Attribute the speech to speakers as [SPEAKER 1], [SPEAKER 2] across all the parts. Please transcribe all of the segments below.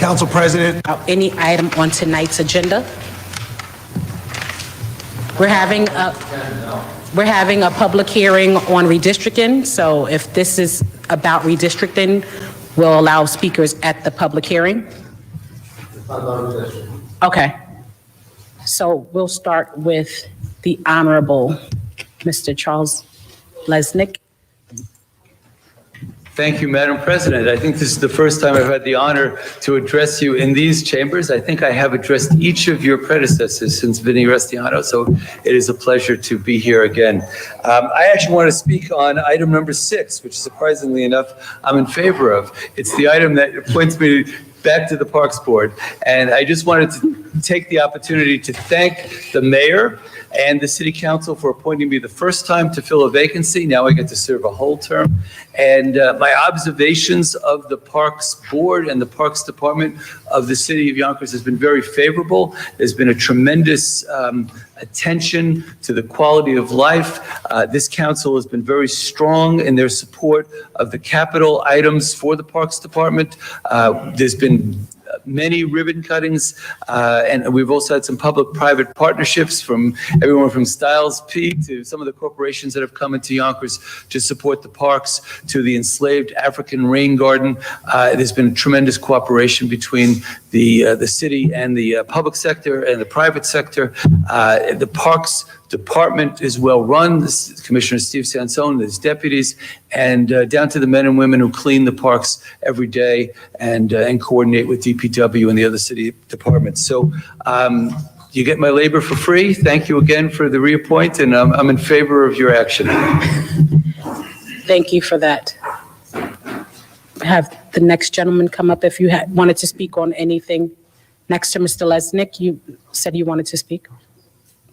[SPEAKER 1] Council President.
[SPEAKER 2] About any item on tonight's agenda. We're having a public hearing on redistricting, so if this is about redistricting, we'll allow speakers at the public hearing. Okay. So we'll start with the Honorable Mr. Charles Lesnick.
[SPEAKER 3] Thank you, Madam President. I think this is the first time I've had the honor to address you in these chambers. I think I have addressed each of your predecessors since Vinnie Restiano, so it is a pleasure to be here again. I actually want to speak on item number 6, which surprisingly enough, I'm in favor of. It's the item that points me back to the Parks Board. And I just wanted to take the opportunity to thank the mayor and the city council for appointing me the first time to fill a vacancy. Now I get to serve a whole term. And my observations of the Parks Board and the Parks Department of the city of Yonkers has been very favorable. There's been a tremendous attention to the quality of life. This council has been very strong in their support of the capital items for the Parks Department. There's been many ribbon cuttings, and we've also had some public-private partnerships from everyone from Styles P to some of the corporations that have come into Yonkers to support the parks, to the enslaved African rain garden. There's been tremendous cooperation between the city and the public sector and the private sector. The Parks Department is well run. Commissioner Steve Sansone and his deputies, and down to the men and women who clean the parks every day and coordinate with DPW and the other city departments. So you get my labor for free. Thank you again for the reappoint, and I'm in favor of your action.
[SPEAKER 2] Thank you for that. Have the next gentleman come up if you wanted to speak on anything. Next to Mr. Lesnick, you said you wanted to speak.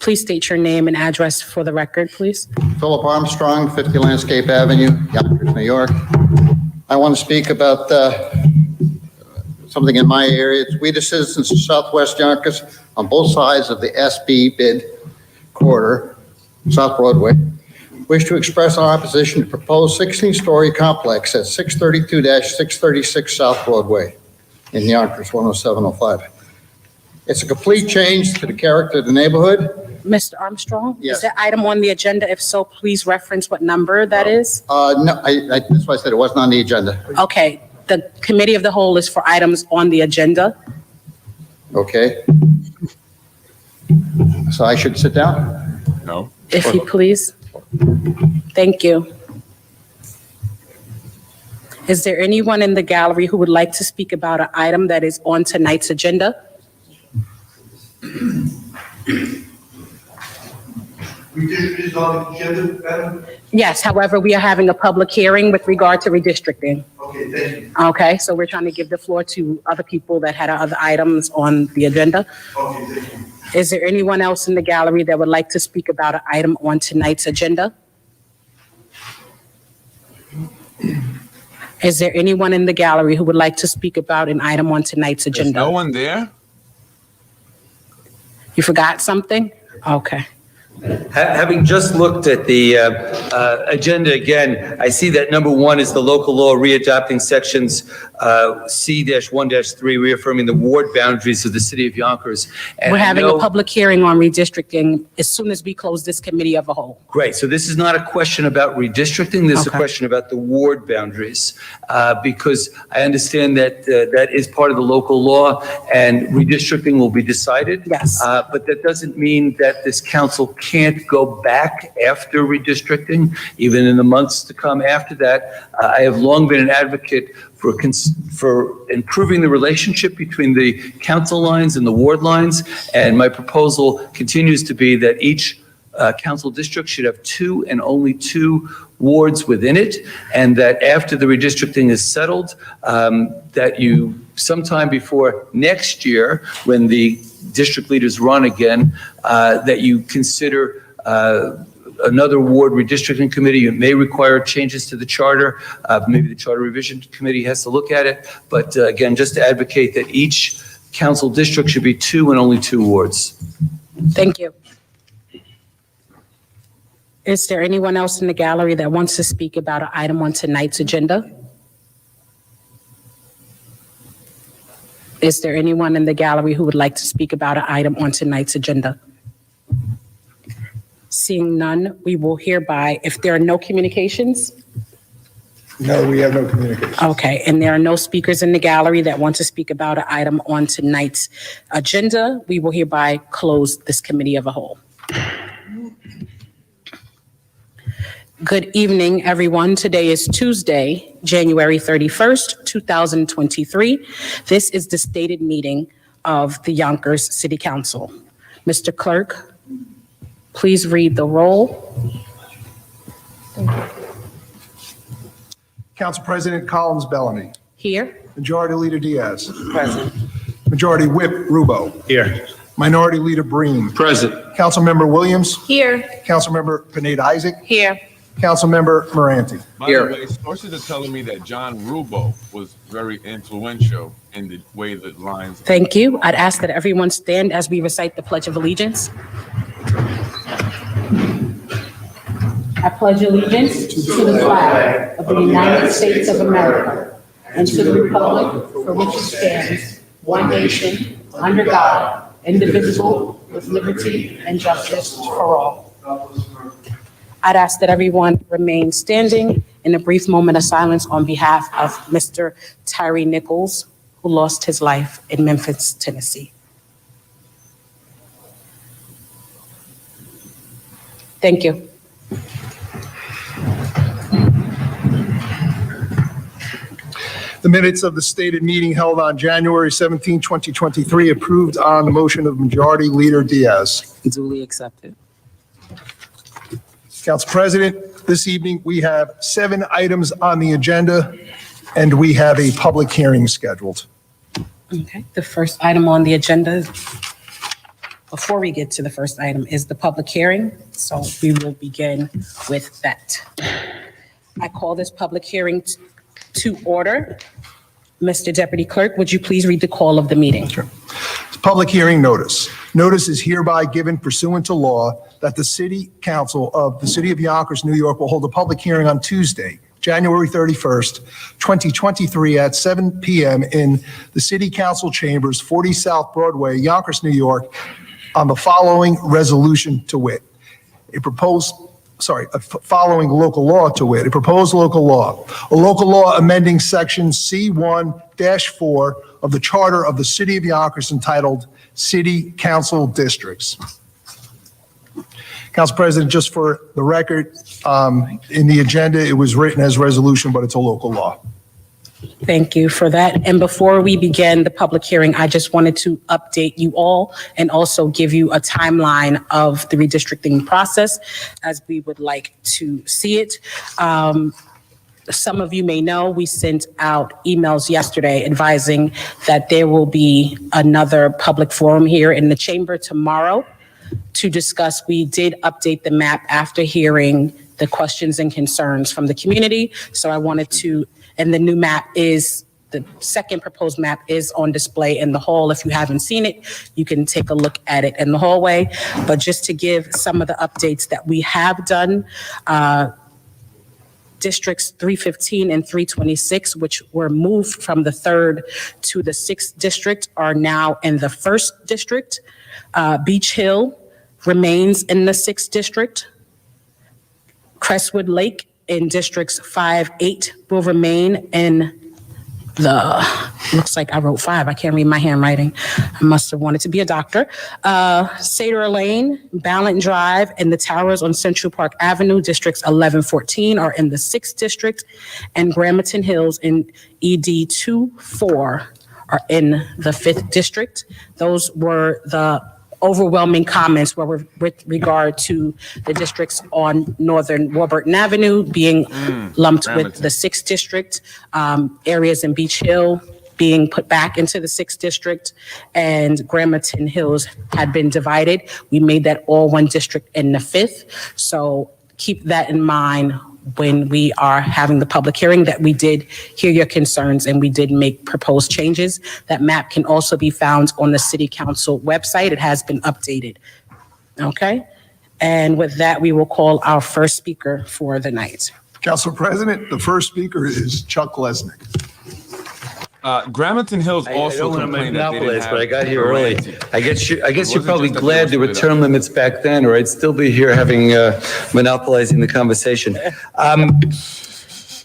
[SPEAKER 2] Please state your name and address for the record, please.
[SPEAKER 4] Philip Armstrong, 50 Landscape Avenue, Yonkers, New York. I want to speak about something in my area. We, the citizens of Southwest Yonkers, on both sides of the SB bid corridor, South Broadway, wish to express our opposition to proposed 16-story complex at 632-636 South Broadway in Yonkers, 10705. It's a complete change to the character of the neighborhood.
[SPEAKER 2] Mr. Armstrong?
[SPEAKER 4] Yes.
[SPEAKER 2] Is that item on the agenda? If so, please reference what number that is.
[SPEAKER 4] No, that's why I said it wasn't on the agenda.
[SPEAKER 2] Okay, the committee of the whole is for items on the agenda.
[SPEAKER 4] Okay. So I should sit down?
[SPEAKER 1] No.
[SPEAKER 2] If you please. Thank you. Is there anyone in the gallery who would like to speak about an item that is on tonight's agenda?
[SPEAKER 5] Redistricting is on the agenda, Madam?
[SPEAKER 2] Yes, however, we are having a public hearing with regard to redistricting.
[SPEAKER 5] Okay, thank you.
[SPEAKER 2] Okay, so we're trying to give the floor to other people that had other items on the agenda.
[SPEAKER 5] Okay, thank you.
[SPEAKER 2] Is there anyone else in the gallery that would like to speak about an item on tonight's agenda? Is there anyone in the gallery who would like to speak about an item on tonight's
[SPEAKER 1] There's
[SPEAKER 2] agenda?
[SPEAKER 1] no one there?
[SPEAKER 2] You forgot something? Okay.
[SPEAKER 3] Having just looked at the agenda again, I see that number 1 is the local law readopting sections C-1-3, reaffirming the ward boundaries of the city of Yonkers. And
[SPEAKER 2] We're having
[SPEAKER 3] I know-
[SPEAKER 2] a public hearing on redistricting as soon as we close this committee of a whole.
[SPEAKER 3] Great. So this is not a question about redistricting. This is a
[SPEAKER 2] Okay.
[SPEAKER 3] question about the ward boundaries, because I understand that that is part of the local law, and redistricting will be decided.
[SPEAKER 2] Yes.
[SPEAKER 3] But that doesn't mean that this council can't go back after redistricting, even in the months to come after that. I have long been an advocate for improving the relationship between the council lines and the ward lines, and my proposal continues to be that each council district should have 2 and only 2 wards within it, and that after the redistricting is settled, that you sometime before next year, when the district leaders run again, that you consider another ward redistricting committee. It may require changes to the charter. Maybe the charter revision committee has to look at it. But again, just to advocate that each council district should be 2 and only 2 wards.
[SPEAKER 2] Thank you. Is there anyone else in the gallery that wants to speak about an item on tonight's agenda? Is there anyone in the gallery who would like to speak about an item on tonight's agenda? Seeing none, we will hereby, if there are no communications,
[SPEAKER 1] No, we have no communication.
[SPEAKER 2] okay, and there are no speakers in the gallery that want to speak about an item on tonight's agenda, we will hereby close this committee of a whole. Good evening, everyone. Today is Tuesday, January 31st, 2023. This is the stated meeting of the Yonkers City Council. Mr. Clerk, please read the roll.
[SPEAKER 1] Council President Collins Bellamy.
[SPEAKER 2] Here.
[SPEAKER 1] Majority Leader Diaz.
[SPEAKER 2] Present.
[SPEAKER 1] Majority Whip Rubo.
[SPEAKER 3] Here.
[SPEAKER 1] Minority Leader Breen.
[SPEAKER 3] Present.
[SPEAKER 1] Councilmember Williams.
[SPEAKER 2] Here.
[SPEAKER 1] Councilmember Pineda Isaac.
[SPEAKER 2] Here.
[SPEAKER 1] Councilmember Moranti.
[SPEAKER 6] By the way, sources are telling me that John Rubo was very influential in the way that lines.
[SPEAKER 2] Thank you. I'd ask that everyone stand as we recite the Pledge of Allegiance. I pledge allegiance to the flag of the United States of America and to the republic for which it stands, one nation, under God, indivisible, with liberty and justice for all. I'd ask that everyone remain standing in a brief moment of silence on behalf of Mr. Tyree Nichols, who lost his life in Memphis, Tennessee. Thank you.
[SPEAKER 1] The minutes of the stated meeting held on January 17, 2023, approved on the motion of Majority Leader Diaz.
[SPEAKER 2] Duly accepted.
[SPEAKER 1] Council President, this evening, we have 7 items on the agenda, and we have a public hearing scheduled.
[SPEAKER 2] Okay, the first item on the agenda, before we get to the first item, is the public hearing. So we will begin with that. I call this public hearing to order. Mr. Deputy Clerk, would you please read the call of the meeting?
[SPEAKER 1] Sure. Public hearing notice. Notice is hereby given pursuant to law that the City Council of the City of Yonkers, New York will hold a public hearing on Tuesday, January 31st, 2023 at 7 p.m. in the City Council Chambers, 40 South Broadway, Yonkers, New York, on the following resolution to wit. Following local law to wit, a proposed local law. A local law amending section C1-4 of the Charter of the City of Yonkers entitled City Council Districts. Council President, just for the record, in the agenda, it was written as resolution, but it's a local law.
[SPEAKER 2] Thank you for that. And before we begin the public hearing, I just wanted to update you all and also give you a timeline of the redistricting process as we would like to see it. Some of you may know, we sent out emails yesterday advising that there will be another public forum here in the chamber tomorrow to discuss. We did update the map after hearing the questions and concerns from the community. So I wanted to, and the new map is, the second proposed map is on display in the hall. If you haven't seen it, you can take a look at it in the hallway. But just to give some of the updates that we have done, districts 315 and 326, which were moved from the 3rd to the 6th district, are now in the 1st district. Beach Hill remains in the 6th district. Crestwood Lake in districts 5, 8 will remain in the, looks like I wrote 5. I can't read my handwriting. I must have wanted to be a doctor. Cedar Lane, Ballant Drive, and the towers on Central Park Avenue, districts 11, 14 are in the 6th district, and Gramerton Hills in ED 2, 4 are in the 5th district. Those were the overwhelming comments were with regard to the districts on Northern Warburton Avenue being lumped with the 6th district, areas in Beach Hill being put back into the 6th district, and Gramerton Hills had been divided. We made that all one district in the 5th. So keep that in mind when we are having the public hearing, that we did hear your concerns and we did make proposed changes. That map can also be found on the City Council website. It has been updated. Okay? And with that, we will call our first speaker for the night.
[SPEAKER 1] Council President, the first speaker is Chuck Lesnick.
[SPEAKER 6] Gramerton Hills
[SPEAKER 3] I
[SPEAKER 6] also
[SPEAKER 3] don't want to
[SPEAKER 6] complained that they didn't
[SPEAKER 3] monopolize,
[SPEAKER 6] have
[SPEAKER 3] but I got here early.
[SPEAKER 6] variety.
[SPEAKER 3] I guess you're
[SPEAKER 6] wasn't
[SPEAKER 3] probably
[SPEAKER 6] just that
[SPEAKER 3] glad
[SPEAKER 6] they
[SPEAKER 3] there were
[SPEAKER 6] were split
[SPEAKER 3] term limits back then, or I'd still be here having, monopolizing the conversation.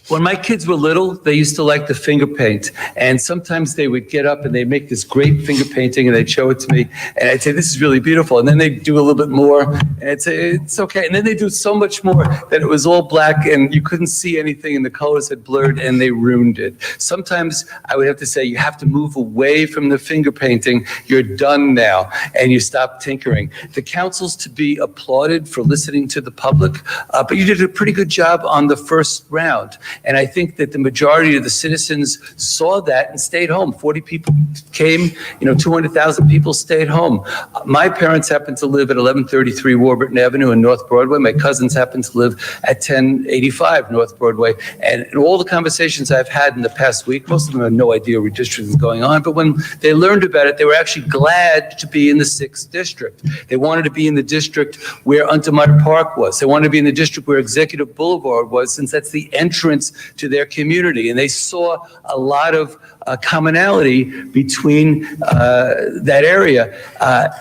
[SPEAKER 3] When my kids were little, they used to like to finger paint, and sometimes they would get up and they'd make this great finger painting, and they'd show it to me, and I'd say, "This is really beautiful," and then they'd do a little bit more, and I'd say, "It's okay," and then they'd do so much more that it was all black, and you couldn't see anything, and the colors had blurred, and they ruined it. Sometimes I would have to say, you have to move away from the finger painting. You're done now, and you stop tinkering. The council's to be applauded for listening to the public, but you did a pretty good job on the first round. And I think that the majority of the citizens saw that and stayed home. 40 people came, 200,000 people stayed home. My parents happen to live at 1133 Warburton Avenue in North Broadway. My cousins happen to live at 1085 North Broadway. And in all the conversations I've had in the past week, most of them have no idea redistricting is going on. But when they learned about it, they were actually glad to be in the 6th district. They wanted to be in the district where Untermeyer Park was. They wanted to be in the district where Executive Boulevard was, since that's the entrance to their community. And they saw a lot of commonality between that area.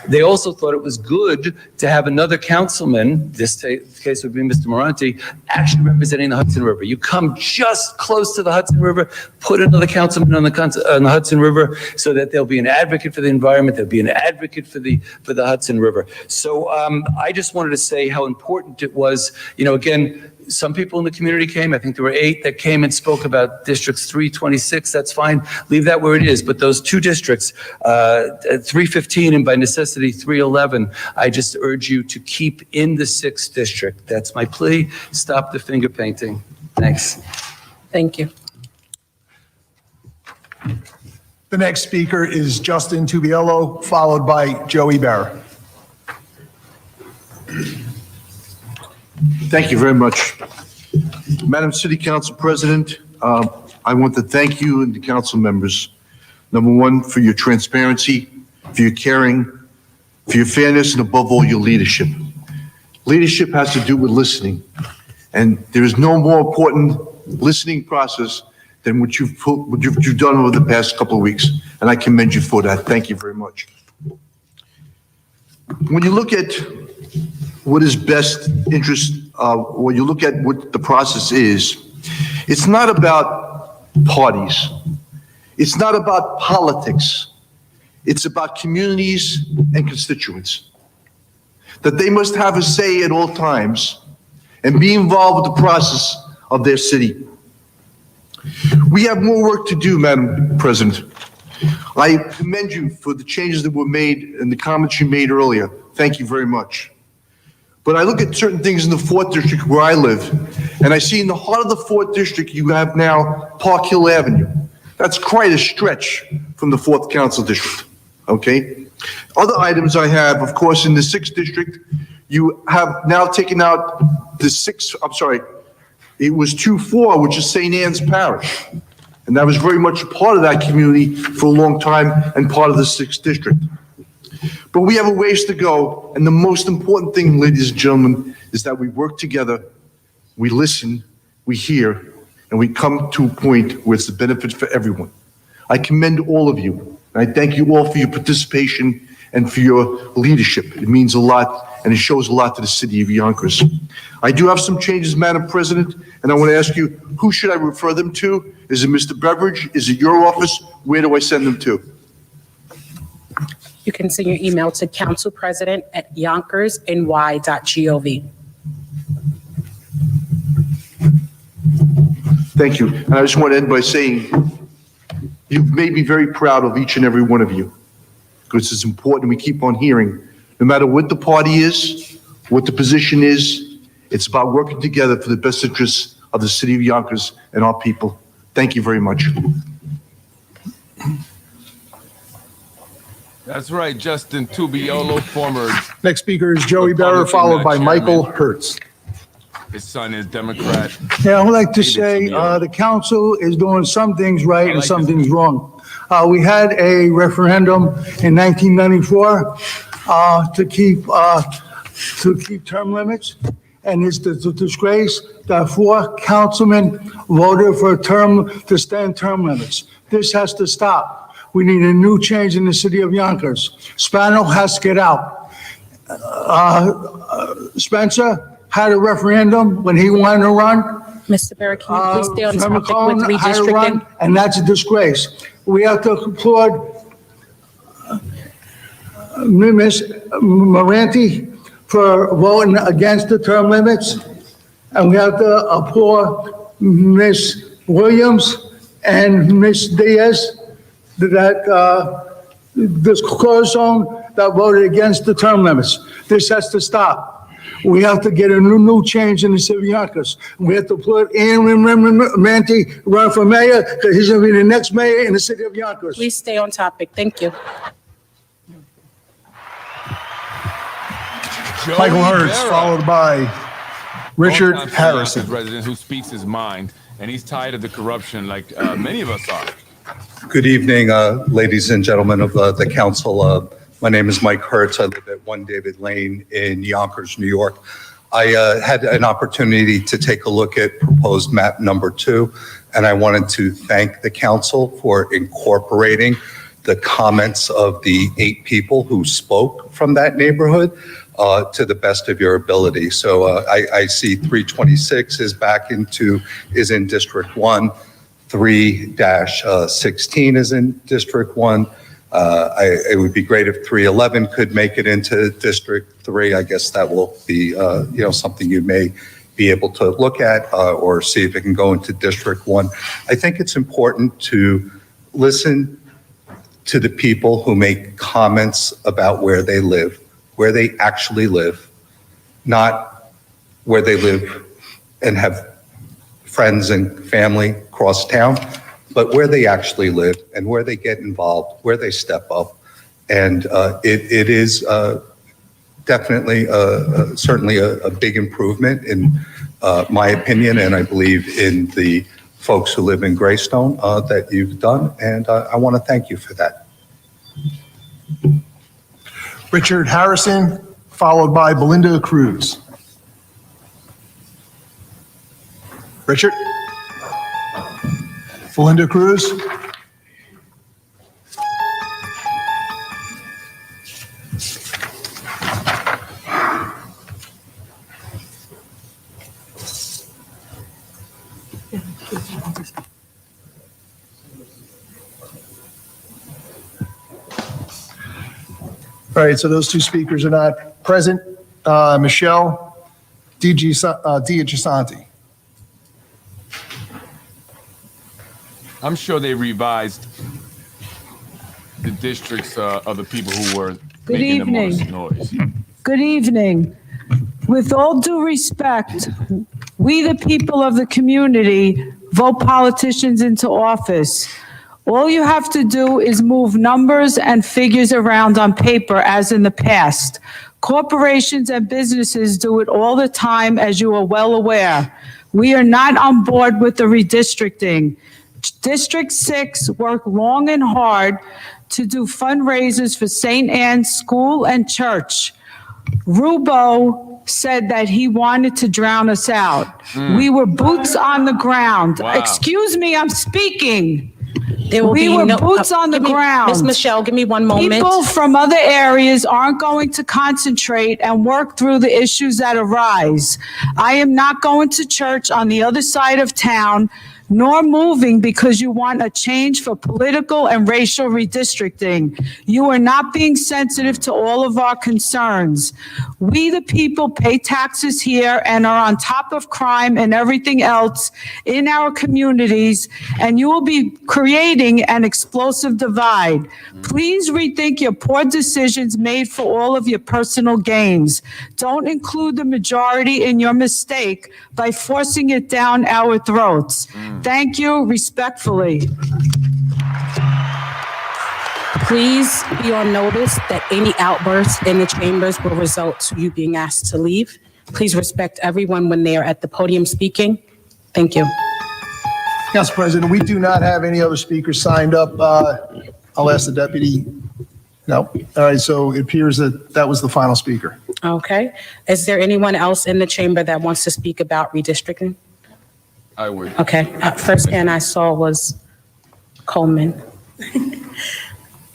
[SPEAKER 3] They also thought it was good to have another councilman, this case would be Mr. Moranti, actually representing the Hudson River. You come just close to the Hudson River, put another councilman on the Hudson River, so that there'll be an advocate for the environment, there'll be an advocate for the Hudson River. So I just wanted to say how important it was. Again, some people in the community came. I think there were 8 that came and spoke about districts 326. That's fine. Leave that where it is. But those 2 districts, 315 and by necessity 311, I just urge you to keep in the 6th district. That's my plea. Stop the finger painting. Thanks.
[SPEAKER 2] Thank you.
[SPEAKER 1] The next speaker is Justin Tubiello, followed by Joey Barra.
[SPEAKER 5] Thank you very much. Madam City Council President, I want to thank you and the council members, number one, for your transparency, for your caring, for your fairness, and above all, your leadership. Leadership has to do with listening, and there is no more important listening process than what you've done over the past couple of weeks, and I commend you for that. Thank you very much. When you look at what is best interest, when you look at what the process is, it's not about parties. It's not about politics. It's about communities and constituents. That they must have a say at all times and be involved with the process of their city. We have more work to do, Madam President. I commend you for the changes that were made and the comments you made earlier. Thank you very much. But I look at certain things in the 4th District where I live, and I see in the heart of the 4th District, you have now Park Hill Avenue. That's quite a stretch from the 4th Council District, okay? Other items I have, of course, in the 6th District, you have now taken out the it was 2-4, which is St. Anne's Parish. And that was very much a part of that community for a long time and part of the 6th District. But we have a ways to go, and the most important thing, ladies and gentlemen, is that we work together, we listen, we hear, and we come to a point where it's the benefit for everyone. I commend all of you, and I thank you all for your participation and for your leadership. It means a lot, and it shows a lot to the city of Yonkers. I do have some changes, Madam President, and I want to ask you, who should I refer them to? Is it Mr. Beveridge? Is it your office? Where do I send them to?
[SPEAKER 2] You can send your email to councilpresident@yonkersny.gov.
[SPEAKER 5] Thank you. And I just want to end by saying, you've made me very proud of each and every one of you, because it's important we keep on hearing, no matter what the party is, what the position is, it's about working together for the best interests of the city of Yonkers and our people. Thank you very much.
[SPEAKER 6] That's right, Justin Tubiello, former,
[SPEAKER 1] Next speaker is Joey Barra, followed by Michael Hertz.
[SPEAKER 6] his son is Democrat.
[SPEAKER 7] Yeah, I would like to say,
[SPEAKER 6] Tubiello.
[SPEAKER 7] the council is doing some things right and
[SPEAKER 6] like
[SPEAKER 7] some
[SPEAKER 6] this.
[SPEAKER 7] things wrong. We had a referendum in 1994, to keep term limits. And it's the disgrace that 4 councilmen voted for to stand term limits. This has to stop. We need a new change in the city of Yonkers. Spano has to get out. Spencer had a referendum when he wanted to run.
[SPEAKER 2] Mr. Barrett, can you please stay on topic with
[SPEAKER 7] Firmicone had to run,
[SPEAKER 2] redistricting?
[SPEAKER 7] and that's a disgrace. We have to applaud Ms. Moranti for voting against the term limits, and we have to applaud Ms. Williams and Ms. Diaz, that this core zone that voted against the term limits. This has to stop. We have to get a new change in the city of Yonkers. We have to put Manti run for mayor, because he's going to be the next mayor in the city of Yonkers.
[SPEAKER 2] Please stay on topic. Thank you.
[SPEAKER 1] Michael Hertz, followed by Richard
[SPEAKER 6] Longtime
[SPEAKER 1] Harrison.
[SPEAKER 6] Yonkers resident who speaks his mind, and he's tired of the corruption like many of us are.
[SPEAKER 8] Good evening, ladies and gentlemen of the council. My name is Mike Hertz. I live at 1 David Lane in Yonkers, New York. I had an opportunity to take a look at proposed map number 2, and I wanted to thank the council for incorporating the comments of the 8 people who spoke from that neighborhood to the best of your ability. So I see 326 is in District 1. 3-16 is in District 1. It would be great if 311 could make it into District 3. I guess that will be, something you may be able to look at or see if it can go into District 1. I think it's important to listen to the people who make comments about where they live, where they actually live, not where they live and have friends and family across town, but where they actually live and where they get involved, where they step up. And it is definitely, certainly a big improvement in my opinion, and I believe in the folks who live in Greystone that you've done, and I want to thank you for that.
[SPEAKER 1] Richard Harrison, followed by Belinda Cruz. Richard? Belinda Cruz? All right, so those 2 speakers are not present. Michelle Diagisanti.
[SPEAKER 6] I'm sure they revised the districts of the people who were
[SPEAKER 9] Good
[SPEAKER 6] making the most
[SPEAKER 9] evening.
[SPEAKER 6] noise.
[SPEAKER 9] Good evening. With all due respect, we, the people of the community, vote politicians into office. All you have to do is move numbers and figures around on paper as in the past. Corporations and businesses do it all the time, as you are well aware. We are not on board with the redistricting. District 6 worked long and hard to do fundraisers for St. Anne's School and Church. Rubo said that he wanted to drown us out. We were boots on the ground.
[SPEAKER 6] Wow.
[SPEAKER 9] Excuse me, I'm speaking.
[SPEAKER 2] There will
[SPEAKER 9] We
[SPEAKER 2] be
[SPEAKER 9] were
[SPEAKER 2] no-
[SPEAKER 9] boots on the
[SPEAKER 2] give me-
[SPEAKER 9] ground.
[SPEAKER 2] Ms. Michelle, give me one moment.
[SPEAKER 9] People from other areas aren't going to concentrate and work through the issues that arise. I am not going to church on the other side of town, nor moving because you want a change for political and racial redistricting. You are not being sensitive to all of our concerns. We, the people, pay taxes here and are on top of crime and everything else in our communities, and you will be creating an explosive divide. Please rethink your poor decisions made for all of your personal gains. Don't include the majority in your mistake by forcing it down our throats. Thank you, respectfully.
[SPEAKER 2] Please be on notice that any outbursts in the chambers will result to you being asked to leave. Please respect everyone when they are at the podium speaking. Thank you.
[SPEAKER 1] Council President, we do not have any other speakers signed up. I'll ask the deputy. No. All right, so it appears that that was the final speaker.
[SPEAKER 2] Okay. Is there anyone else in the chamber that wants to speak about redistricting?
[SPEAKER 6] I would.
[SPEAKER 2] Okay. First hand I saw was Coleman.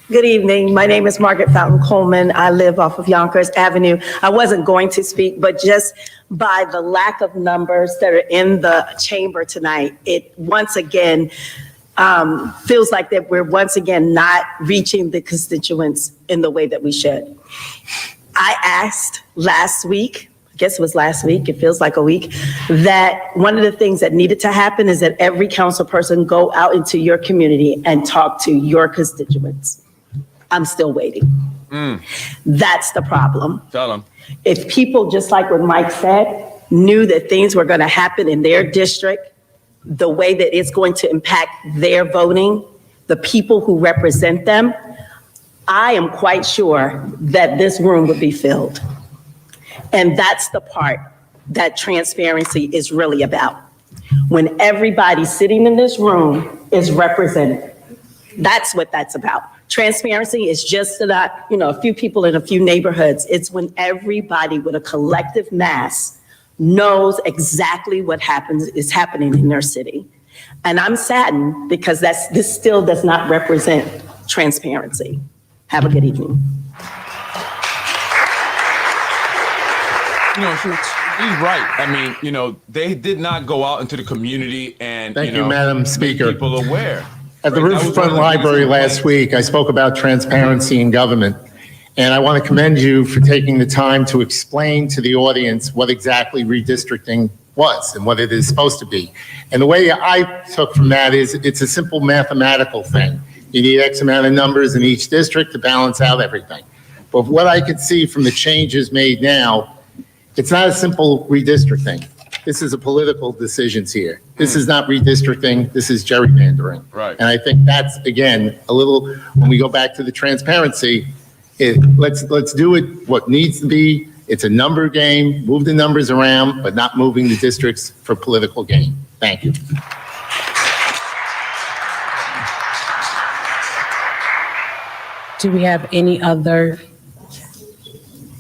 [SPEAKER 10] Good evening. My name is Margaret Fountain Coleman. I live off of Yonkers Avenue. I wasn't going to speak, but just by the lack of numbers that are in the chamber tonight, it once again feels like that we're once again not reaching the constituents in the way that we should. I asked last week, I guess it was last week, it feels like a week, that one of the things that needed to happen is that every council person go out into your community and talk to your constituents. I'm still waiting. That's the problem.
[SPEAKER 6] Tell them.
[SPEAKER 10] If people, just like what Mike said, knew that things were going to happen in their district, the way that it's going to impact their voting, the people who represent them, I am quite sure that this room would be filled. And that's the part that transparency is really about. When everybody sitting in this room is represented, that's what that's about. Transparency is just not, a few people in a few neighborhoods. It's when everybody with a collective mass knows exactly what is happening in their city. And I'm saddened because this still does not represent transparency. Have a good evening.
[SPEAKER 6] She's right. I mean, they did not go out into the community and,
[SPEAKER 11] Thank you, Madam Speaker.
[SPEAKER 6] make people aware.
[SPEAKER 11] At the
[SPEAKER 6] Right? That was one
[SPEAKER 11] Riverfront
[SPEAKER 6] of the
[SPEAKER 11] Library
[SPEAKER 6] biggest
[SPEAKER 11] last
[SPEAKER 6] complaints.
[SPEAKER 11] week, I spoke about transparency in government. And I want to commend you for taking the time to explain to the audience what exactly redistricting was and what it is supposed to be. And the way I took from that is it's a simple mathematical thing. You need X amount of numbers in each district to balance out everything. But what I could see from the changes made now, it's not a simple redistricting. This is a political decisions here. This is not redistricting, this is gerrymandering.
[SPEAKER 6] Right.
[SPEAKER 11] And I think that's, again, a little, when we go back to the transparency, let's do it what needs to be. It's a number game, move the numbers around, but not moving the districts for political gain. Thank you.
[SPEAKER 2] Do we have any other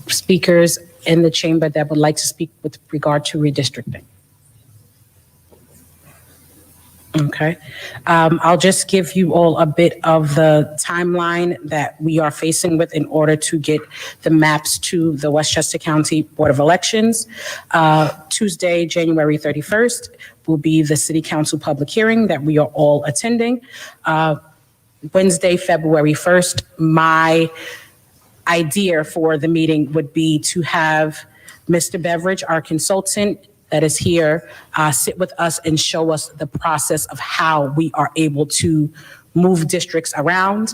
[SPEAKER 2] speakers in the chamber that would like to speak with regard to redistricting? Okay. I'll just give you all a bit of the timeline that we are facing with in order to get the maps to the Westchester County Board of Elections. Tuesday, January 31st will be the City Council public hearing that we are all attending. Wednesday, February 1st, my idea for the meeting would be to have Mr. Beveridge, our consultant that is here, sit with us and show us the process of how we are able to move districts around.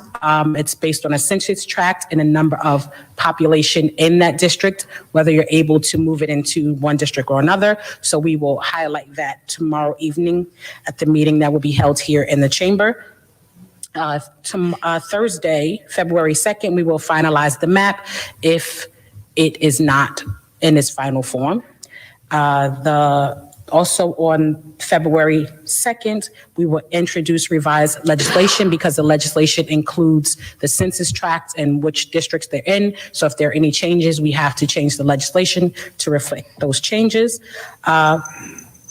[SPEAKER 2] It's based on a census tract and a number of population in that district, whether you're able to move it into one district or another. So we will highlight that tomorrow evening at the meeting that will be held here in the chamber. Thursday, February 2nd, we will finalize the map if it is not in its final form. Also on February 2nd, we will introduce revised legislation because the legislation includes the census tracts and which districts they're in. So if there are any changes, we have to change the legislation to reflect those changes.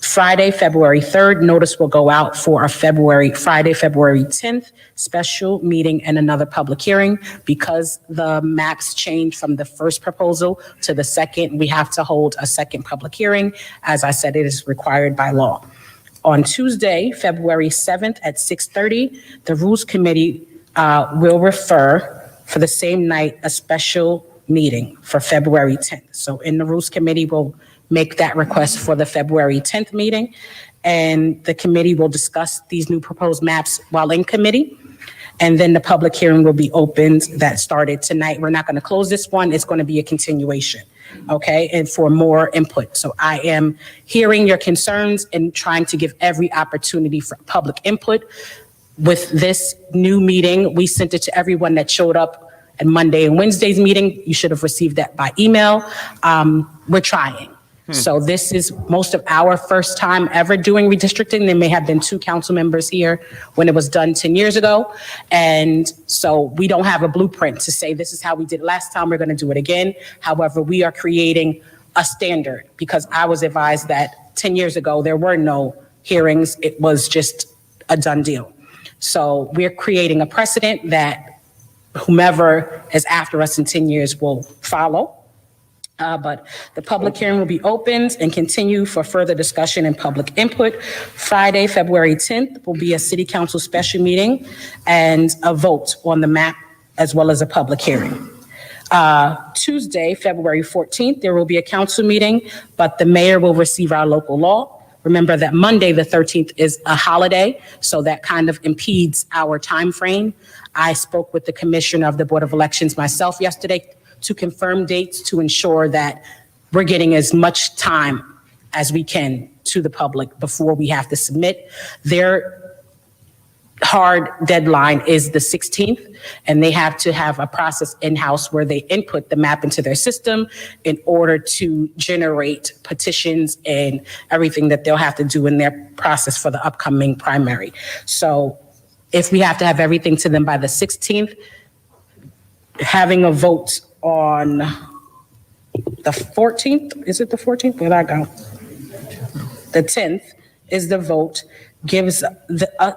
[SPEAKER 2] Friday, February 3rd, notice will go out for a Friday, February 10th, special meeting and another public hearing. Because the maps changed from the first proposal to the second, we have to hold a second public hearing. As I said, it is required by law. On Tuesday, February 7th at 6:30, the Rules Committee will refer for the same night a special meeting for February 10th. So in the Rules Committee, we'll make that request for the February 10th meeting. And the committee will discuss these new proposed maps while in committee. And then the public hearing will be opened that started tonight. We're not going to close this one. It's going to be a continuation. Okay. And for more input. So I am hearing your concerns and trying to give every opportunity for public input. With this new meeting, we sent it to everyone that showed up at Monday and Wednesday's meeting. You should have received that by email. We're trying. So this is most of our first time ever doing redistricting. There may have been 2 council members here when it was done 10 years ago. And so we don't have a blueprint to say this is how we did it last time, we're going to do it again. However, we are creating a standard because I was advised that 10 years ago, there were no hearings. It was just a done deal. So we're creating a precedent that whomever is after us in 10 years will follow. But the public hearing will be opened and continue for further discussion and public input. Friday, February 10th will be a city council special meeting and a vote on the map as well as a public hearing. Tuesday, February 14th, there will be a council meeting, but the mayor will receive our local law. Remember that Monday, the 13th, is a holiday, so that kind of impedes our time frame. I spoke with the commissioner of the Board of Elections myself yesterday to confirm dates to ensure that we're getting as much time as we can to the public before we have to submit. Their hard deadline is the 16th, and they have to have a process in-house where they input the map into their system in order to generate petitions and everything that they'll have to do in their process for the upcoming primary. So if we have to have everything to them by the 16th, having a vote on the 14th, is it the 14th? Where'd I go? The 10th is the vote, gives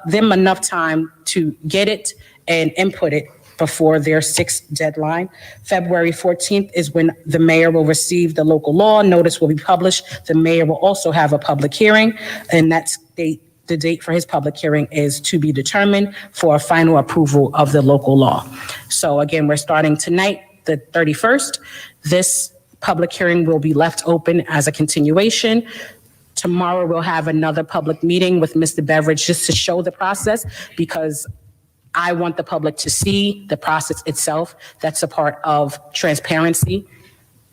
[SPEAKER 2] them enough time to get it and input it before their 6th deadline. February 14th is when the mayor will receive the local law. Notice will be published. The mayor will also have a public hearing, and that's the date for his public hearing is to be determined for a final approval of the local law. So again, we're starting tonight, the 31st. This public hearing will be left open as a continuation. Tomorrow, we'll have another public meeting with Mr. Beveridge just to show the process, because I want the public to see the process itself. That's a part of transparency,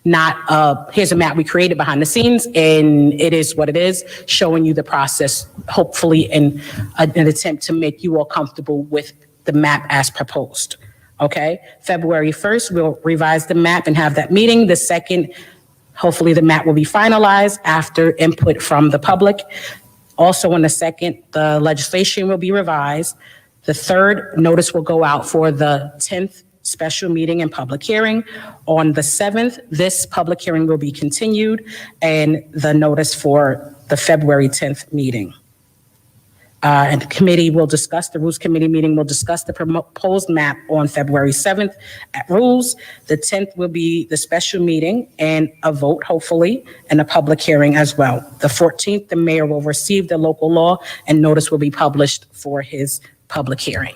[SPEAKER 2] not here's a map we created behind the scenes and it is what it is, showing you the process, hopefully in an attempt to make you all comfortable with the map as proposed. Okay, February 1st, we'll revise the map and have that meeting. The 2nd, hopefully the map will be finalized after input from the public. Also on the 2nd, the legislation will be revised. The 3rd, notice will go out for the 10th special meeting and public hearing. On the 7th, this public hearing will be continued and the notice for the February 10th meeting. And the committee will discuss, the Rules Committee meeting will discuss the proposed map on February 7th at Rules. The 10th will be the special meeting and a vote, hopefully, and a public hearing as well. The 14th, the mayor will receive the local law and notice will be published for his public hearing.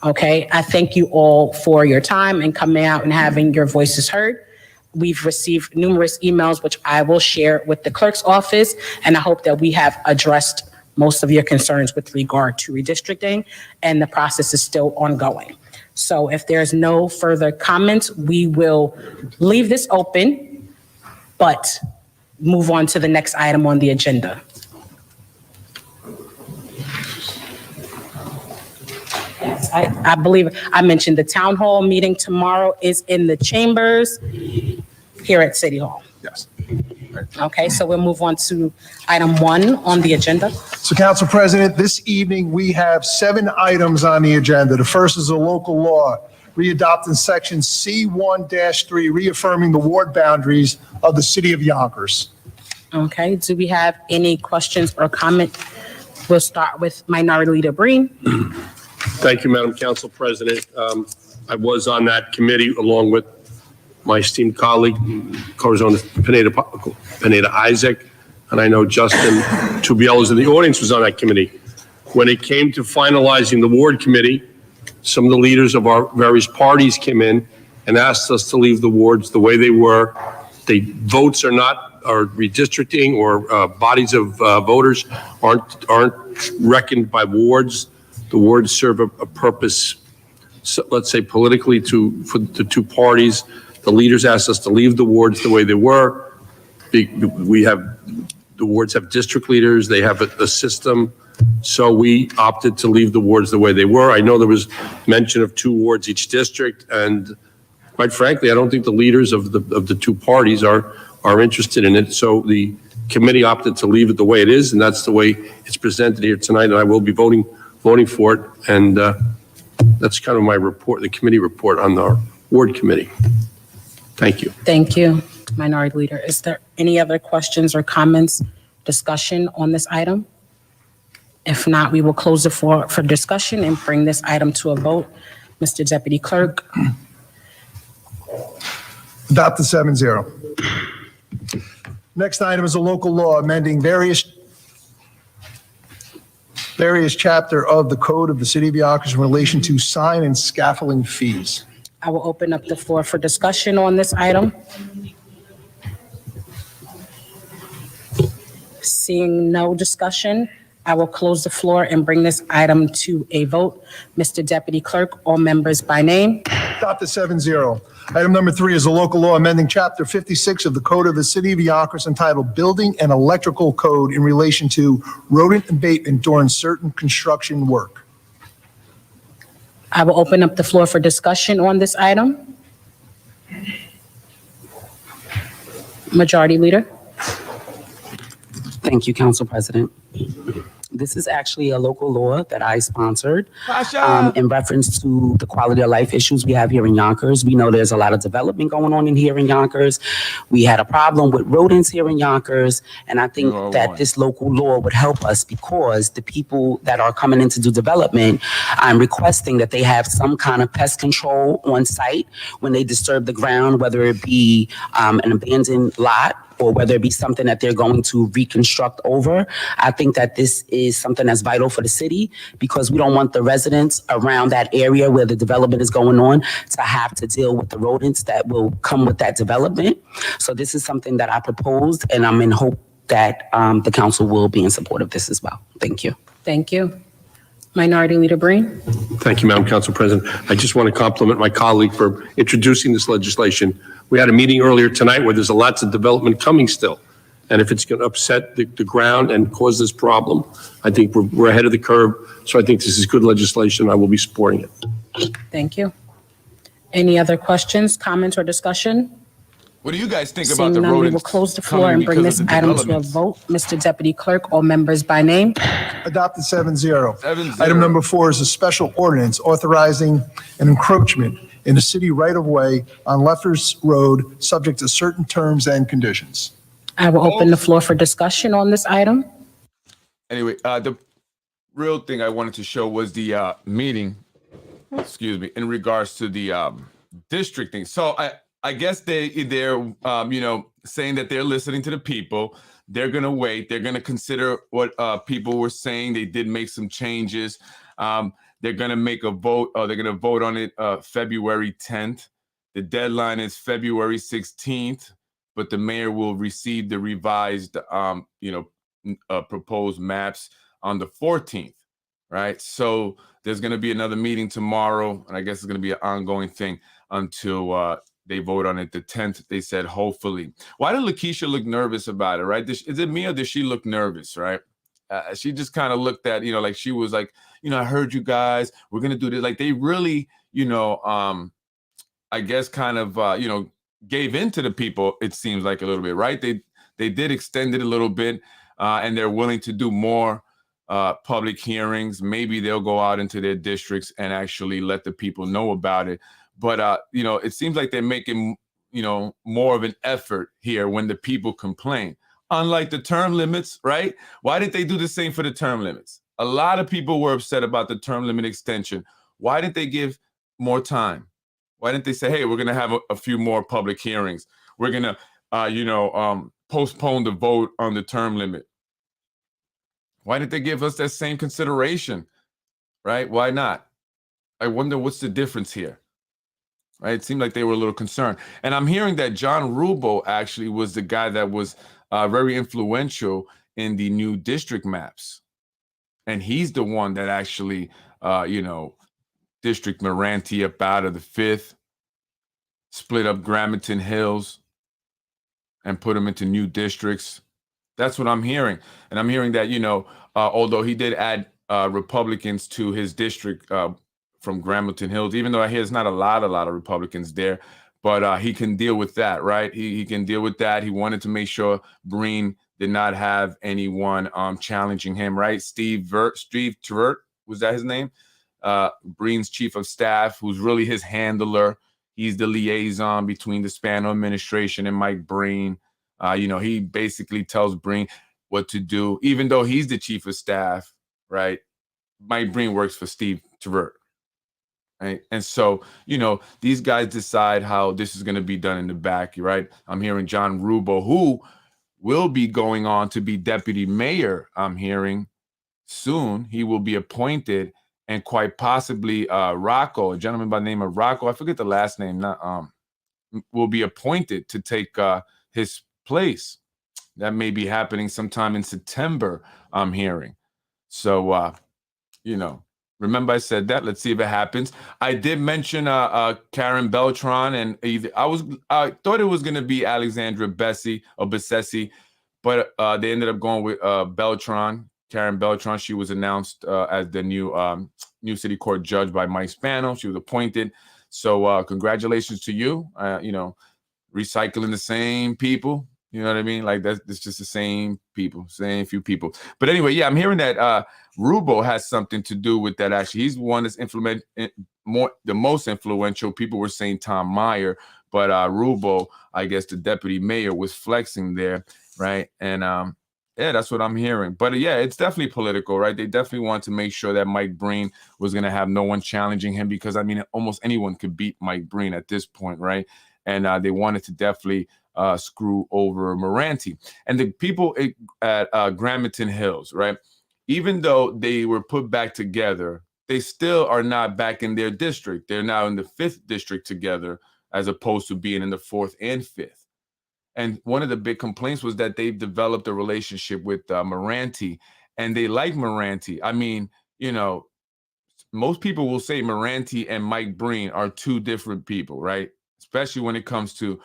[SPEAKER 2] Okay, I thank you all for your time and coming out and having your voices heard. We've received numerous emails, which I will share with the clerk's office, and I hope that we have addressed most of your concerns with regard to redistricting, and the process is still ongoing. So if there's no further comments, we will leave this open, but move on to the next item on the agenda. Yes, I believe I mentioned the town hall meeting tomorrow is in the chambers here at City Hall.
[SPEAKER 1] Yes.
[SPEAKER 2] Okay, so we'll move on to item 1 on the agenda.
[SPEAKER 1] So, Council President, this evening, we have 7 items on the agenda. The first is a local law, readopting section C1-3, reaffirming the ward boundaries of the city of Yonkers.
[SPEAKER 2] Okay, do we have any questions or comment? We'll start with Minority Leader Breen.
[SPEAKER 12] Thank you, Madam Council President. I was on that committee along with my esteemed colleague, Corazon Pineda Isaac, and I know Justin Tubiel is in the audience, was on that committee. When it came to finalizing the ward committee, some of the leaders of our various parties came in and asked us to leave the wards the way they were. The votes are redistricting, or bodies of voters aren't reckoned by wards. The wards serve a purpose, so let's say politically, for the two parties. The leaders asked us to leave the wards the way they were. The wards have district leaders, they have a system. So we opted to leave the wards the way they were. I know there was mention of 2 wards each district, and quite frankly, I don't think the leaders of the two parties are interested in it. So the committee opted to leave it the way it is, and that's the way it's presented here tonight, and I will be voting for it. And that's kind of my report, the committee report on our ward committee. Thank you.
[SPEAKER 2] Thank you, Minority Leader. Is there any other questions or comments, discussion on this item? If not, we will close the floor for discussion and bring this item to a vote. Mr. Deputy Clerk.
[SPEAKER 1] Adopted 7-0. Next item is a local law amending various chapter of the Code of the City of Yonkers in relation to sign and scaffolding fees.
[SPEAKER 2] I will open up the floor for discussion on this item. Seeing no discussion, I will close the floor and bring this item to a vote. Mr. Deputy Clerk, all members by name.
[SPEAKER 1] Adopted 7-0. Item number 3 is a local law amending Chapter 56 of the Code of the City of Yonkers entitled Building and Electrical Code in relation to rodent abatement during certain construction work.
[SPEAKER 2] I will open up the floor for discussion on this item. Majority Leader.
[SPEAKER 13] Thank you, Council President. This is actually a local law that I sponsored in reference to the quality of life issues we have here in Yonkers. We know there's a lot of development going on in here in Yonkers. We had a problem with rodents here in Yonkers, and I think that this local law would help us because the people that are coming in to do development, I'm requesting that they have some kind of pest control on site when they disturb the ground, whether it be an abandoned lot or whether it be something that they're going to reconstruct over. I think that this is something that's vital for the city because we don't want the residents around that area where the development is going on to have to deal with the rodents that will come with that development. So this is something that I proposed, and I'm in hope that the council will be in support of this as well. Thank you.
[SPEAKER 2] Thank you. Minority Leader Breen.
[SPEAKER 12] Thank you, Madam Council President. I just want to compliment my colleague for introducing this legislation. We had a meeting earlier tonight where there's lots of development coming still. And if it's going to upset the ground and cause this problem, I think we're ahead of the curve. So I think this is good legislation. I will be supporting it.
[SPEAKER 2] Thank you. Any other questions, comments, or discussion?
[SPEAKER 6] What do you guys think about
[SPEAKER 2] Seeing
[SPEAKER 6] the
[SPEAKER 2] none, we
[SPEAKER 6] rodents
[SPEAKER 2] will close the floor
[SPEAKER 6] coming
[SPEAKER 2] and bring
[SPEAKER 6] because
[SPEAKER 2] this
[SPEAKER 6] of the
[SPEAKER 2] item to a
[SPEAKER 6] developments?
[SPEAKER 2] vote. Mr. Deputy Clerk, all members by name.
[SPEAKER 1] Adopted 7-0.
[SPEAKER 6] 7-0.
[SPEAKER 1] Item number 4 is a special ordinance authorizing an encroachment in the city right-of-way on Lefferts Road, subject to certain terms and conditions.
[SPEAKER 2] I will open the floor for discussion on this item.
[SPEAKER 6] Anyway, the real thing I wanted to show was the meeting, in regards to the district thing. So I guess they're saying that they're listening to the people. They're going to wait. They're going to consider what people were saying. They did make some changes. They're going to make a vote. They're going to vote on it February 10th. The deadline is February 16th, but the mayor will receive the revised, proposed maps on the 14th, right? So there's going to be another meeting tomorrow, and I guess it's going to be an ongoing thing until they vote on it the 10th. They said hopefully. Why did Lakeisha look nervous about it, right? Is it me or did she look nervous, right? She just kind of looked at, like she was like, I heard you guys, we're going to do this. Like they really, I guess kind of, gave in to the people, it seems like a little bit, right? They did extend it a little bit and they're willing to do more public hearings. Maybe they'll go out into their districts and actually let the people know about it. But, it seems like they're making, more of an effort here when the people complain. Unlike the term limits, right? Why did they do the same for the term limits? A lot of people were upset about the term limit extension. Why didn't they give more time? Why didn't they say, hey, we're going to have a few more public hearings. We're going to, postpone the vote on the term limit. Why didn't they give us that same consideration, right? Why not? I wonder what's the difference here, right? It seemed like they were a little concerned. And I'm hearing that John Rubo actually was the guy that was very influential in the new district maps. And he's the one that actually, District Moranti up out of the 5th, split up Gramerton Hills, and put them into new districts. That's what I'm hearing. And I'm hearing that, although he did add Republicans to his district from Gramerton Hills, even though I hear there's not a lot of Republicans there, but he can deal with that, right? He can deal with that. He wanted to make sure Breen did not have anyone challenging him, right? Steve Tvert, was that his name? Breen's chief of staff, who's really his handler. He's the liaison between the Spano administration and Mike Breen. He basically tells Breen what to do, even though he's the chief of staff, right? Mike Breen works for Steve Trevor. Right? And so, these guys decide how this is going to be done in the back, right? I'm hearing John Rubo, who will be going on to be deputy mayor, I'm hearing soon. He will be appointed, and quite possibly Rocco, a gentleman by the name of Rocco, I forget the last name, will be appointed to take his place. That may be happening sometime in September, I'm hearing. So, remember I said that. Let's see if it happens. I did mention Karen Beltran, and I thought it was going to be Alexandra Bessesi, but they ended up going with Beltran. Karen Beltran. She was announced as the new city court judge by Mike Spano. She was appointed. So congratulations to you. Recycling the same people. You know what I mean? Like it's just the same people, same few people. But anyway, yeah, I'm hearing that Rubo has something to do with that. Actually, he's the one that's the most influential. People were saying Tom Meyer, but Rubo, I guess the deputy mayor, was flexing there, right? And yeah, that's what I'm hearing. But yeah, it's definitely political, right? They definitely want to make sure that Mike Breen was going to have no one challenging him, because I mean, almost anyone could beat Mike Breen at this point, right? And they wanted to definitely screw over Moranti. And the people at Gramerton Hills, right? Even though they were put back together, they still are not back in their district. They're now in the 5th district together, as opposed to being in the 4th and 5th. And one of the big complaints was that they've developed a relationship with Moranti, and they like Moranti. I mean, most people will say Moranti and Mike Breen are two different people, right? Especially when it comes to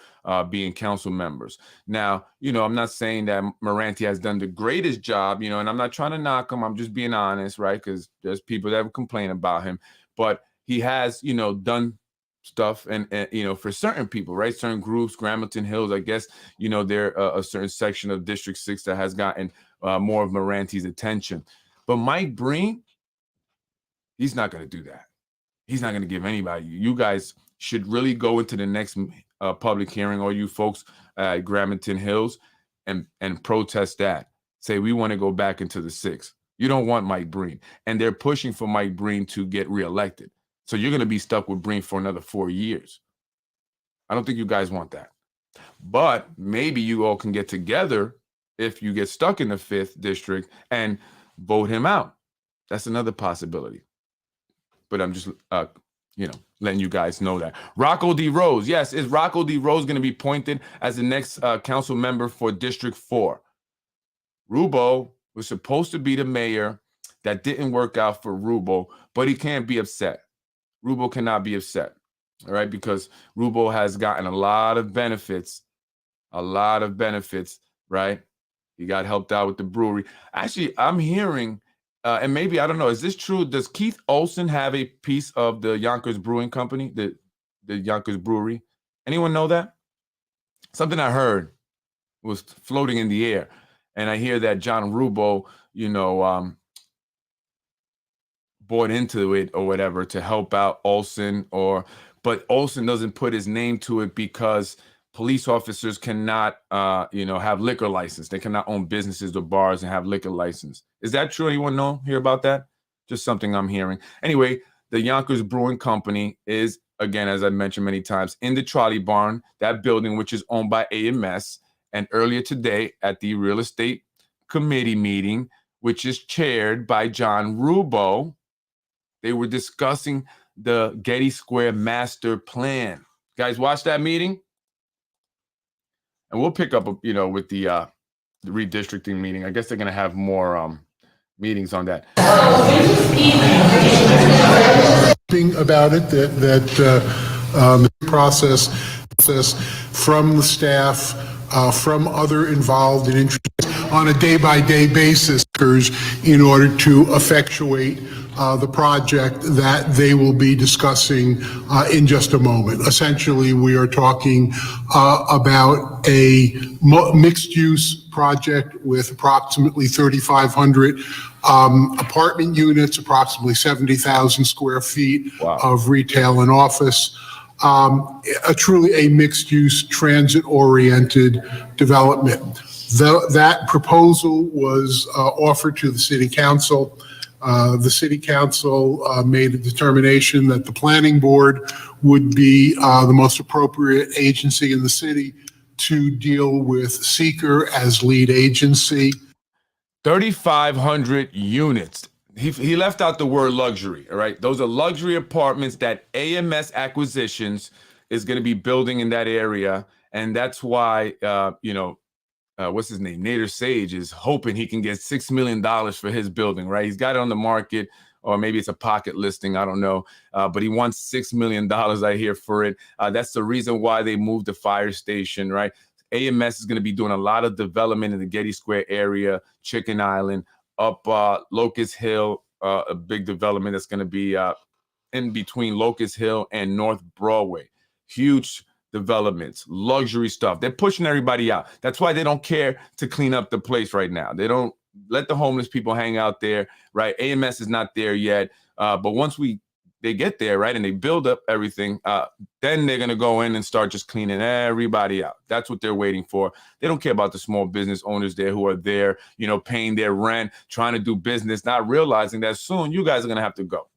[SPEAKER 6] being council members. Now, I'm not saying that Moranti has done the greatest job, and I'm not trying to knock him. I'm just being honest, right? Because there's people that complain about him. But he has, done stuff and for certain people, right? Certain groups, Gramerton Hills, I guess, they're a certain section of District 6 that has gotten more of Moranti's attention. But Mike Breen, he's not going to do that. He's not going to give anybody. You guys should really go into the next public hearing, all you folks at Gramerton Hills, and protest that. Say, we want to go back into the 6th. You don't want Mike Breen. And they're pushing for Mike Breen to get reelected. So you're going to be stuck with Breen for another 4 years. I don't think you guys want that. But maybe you all can get together if you get stuck in the 5th district and vote him out. That's another possibility. But I'm just, letting you guys know that. Rocco D. Rose. Yes, is Rocco D. Rose going to be appointed as the next council member for District 4? Rubo was supposed to be the mayor. That didn't work out for Rubo, but he can't be upset. Rubo cannot be upset, all right? Because Rubo has gotten a lot of benefits, right? He got helped out with the brewery. Actually, I'm hearing, and maybe, I don't know, is this true? Does Keith Olson have a piece of the Yonkers Brewing Company, the Yonkers Brewery? Anyone know that? Something I heard was floating in the air. And I hear that John Rubo, bought into it or whatever to help out Olson, but Olson doesn't put his name to it because police officers cannot, have liquor license. They cannot own businesses or bars and have liquor license. Is that true? Anyone hear about that? Just something I'm hearing. Anyway, the Yonkers Brewing Company is, again, as I mentioned many times, in the Trolley Barn, that building, which is owned by AMS. And earlier today at the real estate committee meeting, which is chaired by John Rubo, they were discussing the Getty Square master plan. Guys, watch that meeting. And we'll pick up, with the redistricting meeting. I guess they're going to have more meetings on that.
[SPEAKER 14] Thing about it that process from the staff, from other involved and interested on a day-by-day basis in order to effectuate the project that they will be discussing in just a moment. Essentially, we are talking about a mixed-use project with approximately 3,500 apartment units, approximately 70,000 square feet of retail and office. Truly a mixed-use, transit-oriented development. That proposal was offered to the City Council the city council made a determination that the planning board would be the most appropriate agency in the city to deal with seeker as lead agency.
[SPEAKER 6] 3,500 units. He left out the word luxury, all right? Those are luxury apartments that AMS Acquisitions is going to be building in that area. And that's why, what's his name? Nader Sage is hoping he can get $6 million for his building, right? He's got it on the market, or maybe it's a pocket listing, I don't know. But he wants $6 million, I hear, for it. That's the reason why they moved the fire station, right? AMS is going to be doing a lot of development in the Getty Square area, Chicken Island, up Locust Hill, a big development that's going to be in between Locust Hill and North Broadway. Huge developments, luxury stuff. They're pushing everybody out. That's why they don't care to clean up the place right now. They don't let the homeless people hang out there, right? AMS is not there yet. But once they get there, right, and they build up everything, then they're going to go in and start just cleaning everybody out. That's what they're waiting for. They don't care about the small business owners there who are there, paying their rent, trying to do business, not realizing that soon you guys are going to have to go.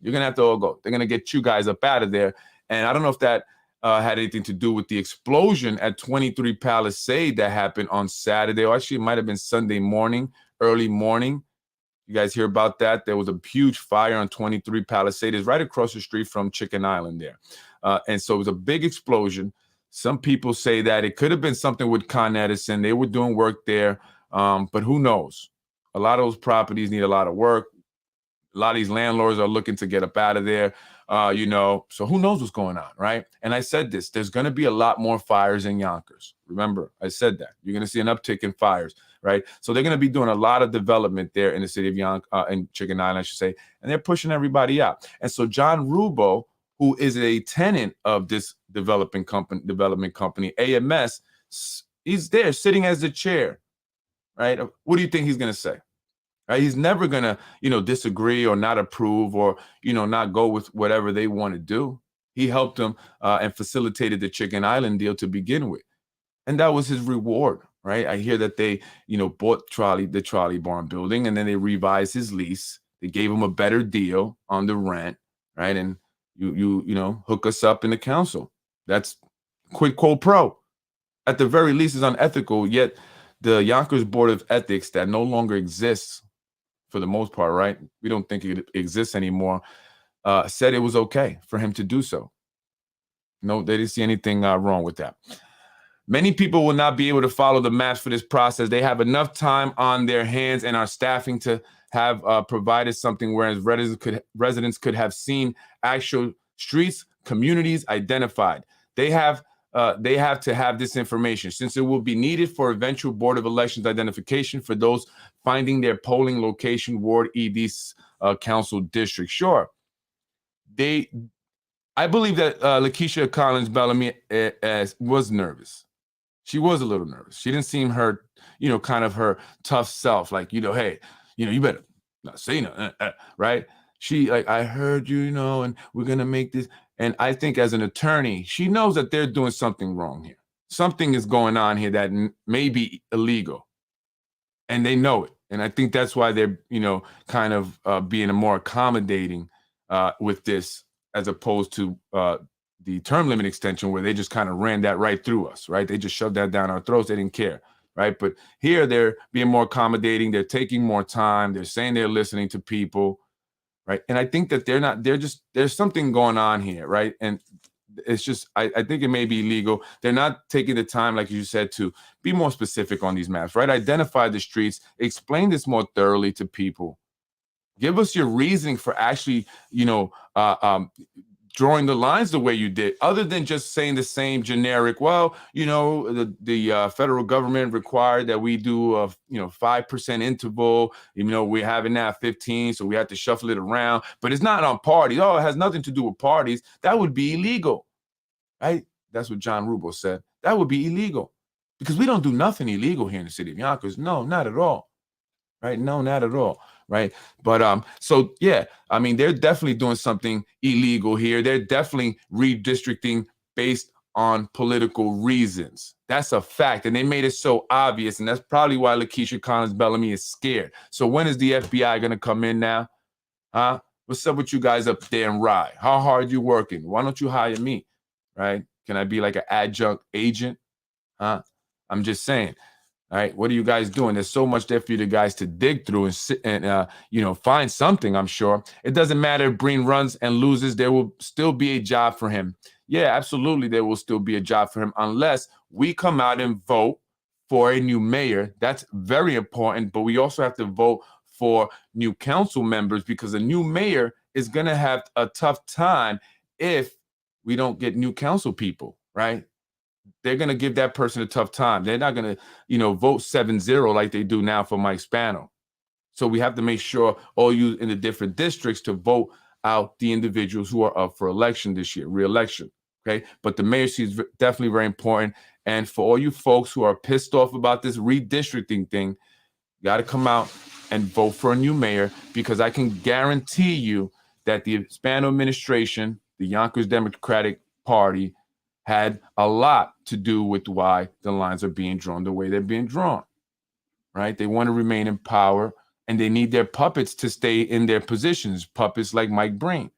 [SPEAKER 6] You're going to have to all go. They're going to get you guys up out of there. And I don't know if that had anything to do with the explosion at 23 Palisade that happened on Saturday, or actually it might have been Sunday morning, early morning. You guys hear about that? There was a huge fire on 23 Palisade. It's right across the street from Chicken Island there. And so it was a big explosion. Some people say that it could have been something with Con Edison. They were doing work there, but who knows? A lot of those properties need a lot of work. A lot of these landlords are looking to get up out of there, so who knows what's going on, right? And I said this, there's going to be a lot more fires in Yonkers. Remember, I said that. You're going to see an uptick in fires, right? So they're going to be doing a lot of development there in the city of in Chicken Island, I should say, and they're pushing everybody out. And so John Rubo, who is a tenant of this development company, AMS, he's there sitting as the chair, right? What do you think he's going to say? Right? He's never going to, disagree or not approve or, not go with whatever they want to do. He helped them and facilitated the Chicken Island deal to begin with. And that was his reward, right? I hear that they, bought the Trolley Barn building, and then they revised his lease. They gave him a better deal on the rent, right? And you hook us up in the council. That's quid pro quo. At the very least, it's unethical, yet the Yonkers Board of Ethics that no longer exists for the most part, right? We don't think it exists anymore, said it was okay for him to do so. No, they didn't see anything wrong with that. Many people will not be able to follow the maps for this process. They have enough time on their hands and are staffing to have provided something, whereas residents could have seen actual streets, communities identified. They have to have this information, since it will be needed for eventual Board of Elections identification for those finding their polling location, ward, ED, council district. Sure. I believe that Lakeisha Collins Bellamy was nervous. She was a little nervous. She didn't seem her, kind of her tough self, like, hey, you better not say nothing, right? She I heard you, and we're going to make this. And I think as an attorney, she knows that they're doing something wrong here. Something is going on here that may be illegal. And they know it. And I think that's why they're, kind of being more accommodating with this, as opposed to the term limit extension, where they just kind of ran that right through us, right? They just shoved that down our throats. They didn't care, right? But here they're being more accommodating. They're taking more time. They're saying they're listening to people. Right. And I think that there's something going on here. Right. And it's just, I think it may be illegal. They're not taking the time, like you said, to be more specific on these maps, right? Identify the streets, explain this more thoroughly to people. Give us your reasoning for actually, drawing the lines the way you did, other than just saying the same generic, well, the federal government required that we do a 5% interval, even though we're having now 15, so we have to shuffle it around, but it's not on parties. Oh, it has nothing to do with parties. That would be illegal, right? That's what John Rubo said. That would be illegal, because we don't do nothing illegal here in the city of Yonkers. No, not at all. Right? No, not at all. Right. But so, yeah, they're definitely doing something illegal here. They're definitely redistricting based on political reasons. That's a fact. And they made it so obvious. And that's probably why Lakeisha Collins Bellamy is scared. So when is the FBI going to come in now? Huh? What's up with you guys up there in Rye? How hard you working? Why don't you hire me? Right? Can I be like an adjunct agent? Huh? I'm just saying. All right, what are you guys doing? There's so much there for you guys to dig through and sit and find something. I'm sure it doesn't matter if Breen runs and loses. There will still be a job for him. Yeah, absolutely, there will still be a job for him unless we come out and vote for a new mayor. That's very important. But we also have to vote for new council members because a new mayor is going to have a tough time if we don't get new council people, right? They're going to give that person a tough time. They're not going to, vote 7-0 like they do now for Mike Spano. So we have to make sure all you in the different districts to vote out the individuals who are up for election this year, re-election. Okay. But the mayor seat is definitely very important. And for all you folks who are pissed off about this redistricting thing, you got to come out and vote for a new mayor because I can guarantee you that the Spano administration, the Yonkers Democratic Party, had a lot to do with why the lines are being drawn the way they're being drawn, right? They want to remain in power and they need their puppets to stay in their positions, puppets like Mike Breen.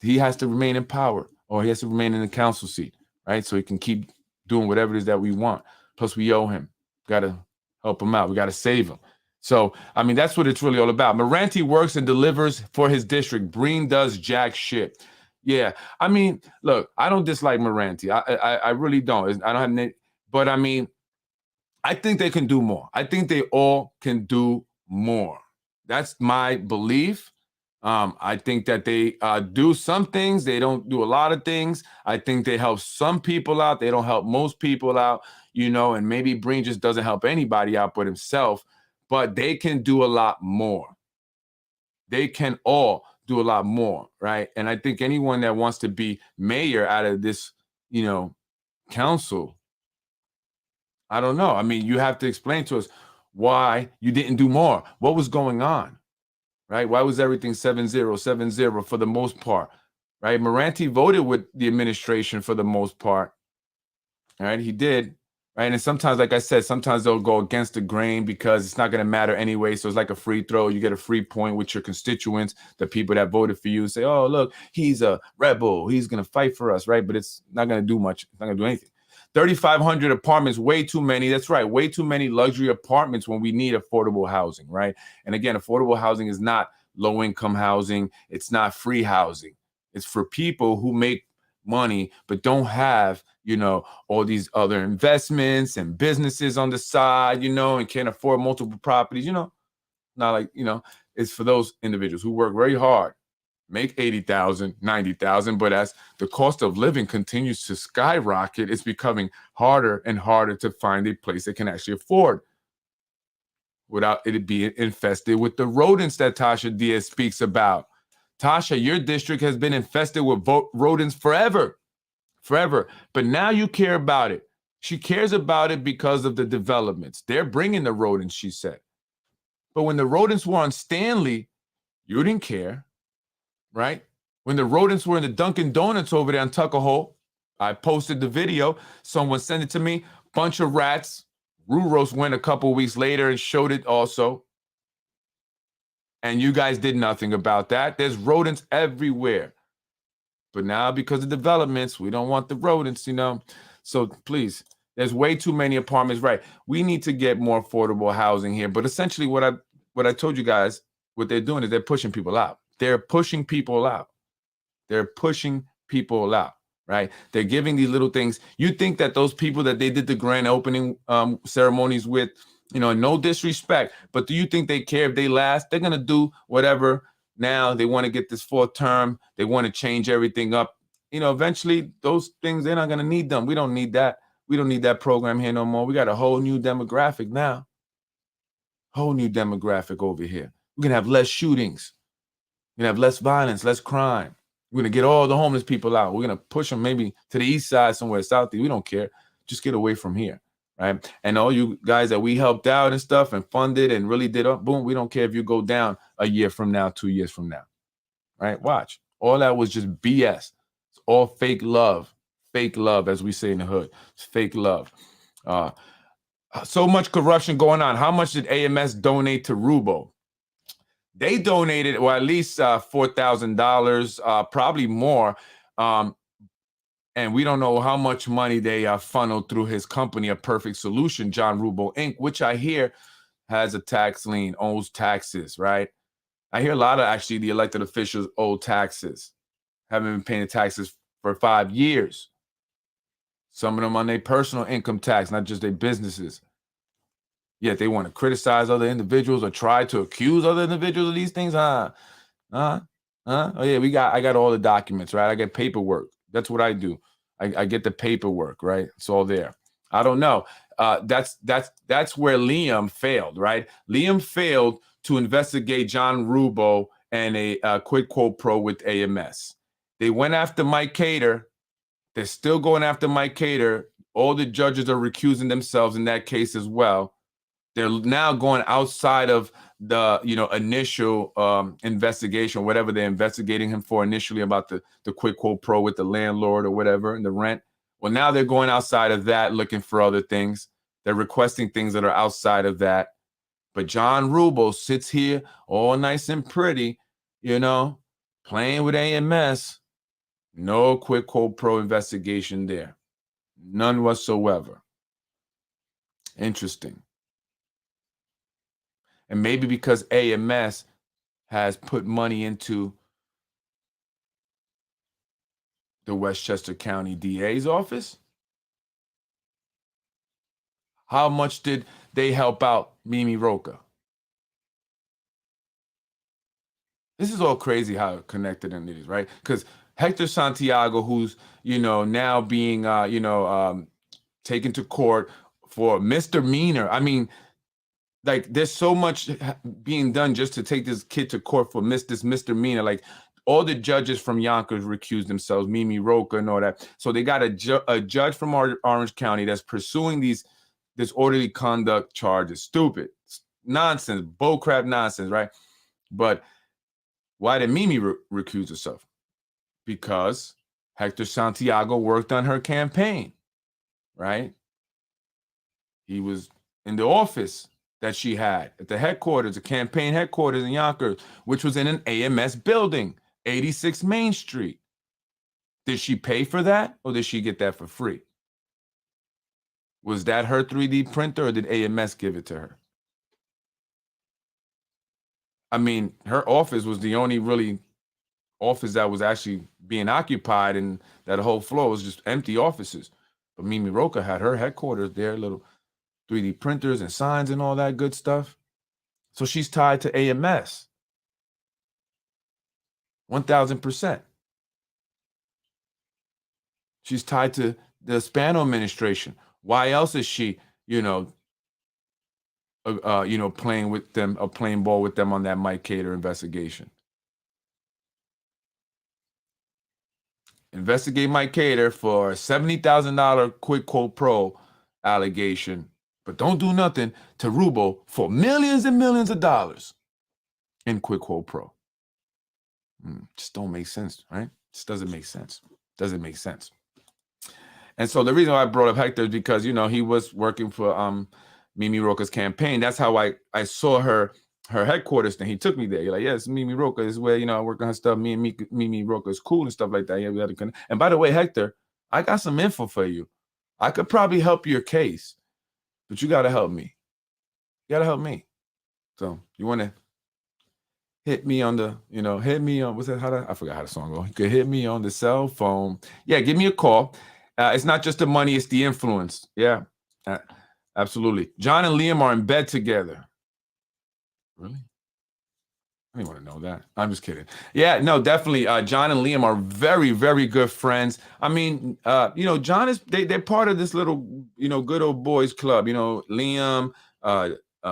[SPEAKER 6] He has to remain in power or he has to remain in the council seat, right? So he can keep doing whatever it is that we want. Plus we owe him. Got to help him out. We got to save him. So, I mean, that's what it's really all about. Moranti works and delivers for his district. Breen does jack shit. Yeah, I mean, look, I don't dislike Moranti. I really don't. I don't have any, but I mean, I think they can do more. I think they all can do more. That's my belief. I think that they do some things. They don't do a lot of things. I think they help some people out. They don't help most people out, and maybe Breen just doesn't help anybody out but himself. But they can do a lot more. They can all do a lot more, right? And I think anyone that wants to be mayor out of this, council, I don't know. I mean, you have to explain to us why you didn't do more. What was going on, right? Why was everything 7-0, 7-0 for the most part, right? Moranti voted with the administration for the most part, right? He did. Right. And sometimes, like I said, sometimes they'll go against the grain because it's not going to matter anyway. So it's like a free throw. You get a free point with your constituents, the people that voted for you say, oh, look, he's a rebel. He's going to fight for us. Right. But it's not going to do much. It's not going to do anything. 3,500 apartments, way too many. That's right. Way too many luxury apartments when we need affordable housing. Right. And again, affordable housing is not low income housing. It's not free housing. It's for people who make money but don't have all these other investments and businesses on the side, and can't afford multiple properties, not like, it's for those individuals who work very hard, make 80,000, 90,000, but as the cost of living continues to skyrocket, it's becoming harder and harder to find a place they can actually afford without it being infested with the rodents that Tasha Diaz speaks about. Tasha, your district has been infested with rodents forever. But now you care about it. She cares about it because of the developments. They're bringing the rodents, she said. But when the rodents were on Stanley, you didn't care, right? When the rodents were in the Dunkin' Donuts over there on Tuckahoe, I posted the video. Someone sent it to me. Bunch of rats. Ruros went a couple of weeks later and showed it also. And you guys did nothing about that. There's rodents everywhere. But now because of developments, we don't want the rodents, So please, there's way too many apartments. Right. We need to get more affordable housing here. But essentially what I told you guys, what they're doing is they're pushing people out. They're pushing people out. Right. They're giving these little things. You think that those people that they did the grand opening ceremonies with, no disrespect, but do you think they care if they last? They're going to do whatever. Now they want to get this 4th term. They want to change everything up. Eventually those things, they're not going to need them. We don't need that. We don't need that program here no more. We got a whole new demographic now. Whole new demographic over here. We're going to have less shootings. We're going to have less violence, less crime. We're going to get all the homeless people out. We're going to push them maybe to the east side somewhere, south. We don't care. Just get away from here. Right. And all you guys that we helped out and stuff and funded and really did up, boom, we don't care if you go down a year from now, 2 years from now. Right. Watch. All that was just BS. It's all fake love, fake love, as we say in the hood. It's fake love. So much corruption going on. How much did AMS donate to Rubo? They donated, well, at least $4,000, probably more. And we don't know how much money they funneled through his company, A Perfect Solution, John Rubo Inc., which I hear has a tax lien, owes taxes, right? I hear a lot of actually the elected officials owe taxes, haven't been paying the taxes for 5 years. Some of them on their personal income tax, not just their businesses. Yet they want to criticize other individuals or try to accuse other individuals of these things. Oh yeah, I got all the documents, right? I get paperwork. That's what I do. I get the paperwork, right? It's all there. I don't know. That's where Liam failed, right? Liam failed to investigate John Rubo and a quid quo pro with AMS. They went after Mike Cater. They're still going after Mike Cater. All the judges are recusing themselves in that case as well. They're now going outside of the initial investigation, whatever they're investigating him for initially about the quid quo pro with the landlord or whatever and the rent. Well, now they're going outside of that, looking for other things. They're requesting things that are outside of that. But John Rubo sits here all nice and pretty, playing with AMS. No quid quo pro investigation there. None whatsoever. Interesting. And maybe because AMS has put money into the Westchester County DA's office. How much did they help out Mimi Roca? This is all crazy how connected it is, right? Because Hector Santiago, who's, now being, taken to court for misdemeanor. I mean, like, there's so much being done just to take this kid to court for this misdemeanor. Like, all the judges from Yonkers recused themselves, Mimi Roca and all that. So they got a judge from Orange County that's pursuing these disorderly conduct charges. Stupid, nonsense, bullcrap nonsense, right? But why did Mimi recuse herself? Because Hector Santiago worked on her campaign, right? He was in the office that she had at the headquarters, the campaign headquarters in Yonkers, which was in an AMS building, 86 Main Street. Did she pay for that or did she get that for free? Was that her 3D printer or did AMS give it to her? I mean, her office was the only really office that was actually being occupied, and that whole floor was just empty offices. But Mimi Roca had her headquarters there, little 3D printers and signs and all that good stuff. So she's tied to AMS. 1000%. She's tied to the Spano administration. Why else is she, playing with them, playing ball with them on that Mike Cater investigation? Investigate Mike Cater for a $70,000 quid quo pro allegation, but don't do nothing to Rubo for millions and millions of dollars in quid quo pro. Just don't make sense, right? Just doesn't make sense. Doesn't make sense. And so the reason why I brought up Hector is because, he was working for Mimi Roca's campaign. That's how I saw her headquarters thing. He took me there. You're like, yes, Mimi Roca is where, I work on her stuff. Me and Mimi Roca is cool and stuff like that. Yeah, we had to connect. And by the way, Hector, I got some info for you. I could probably help your case, but you got to help me. You got to help me. So you want to hit me on the, hit me on, what's that? I forgot how the song goes. You could hit me on the cell phone. Yeah, give me a call. It's not just the money, it's the influence. Yeah, absolutely. John and Liam are in bed together. Really? I didn't want to know that. I'm just kidding. Yeah, no, definitely. John and Liam are very, very good friends. I mean, John they're part of this little, good old boys club. Liam,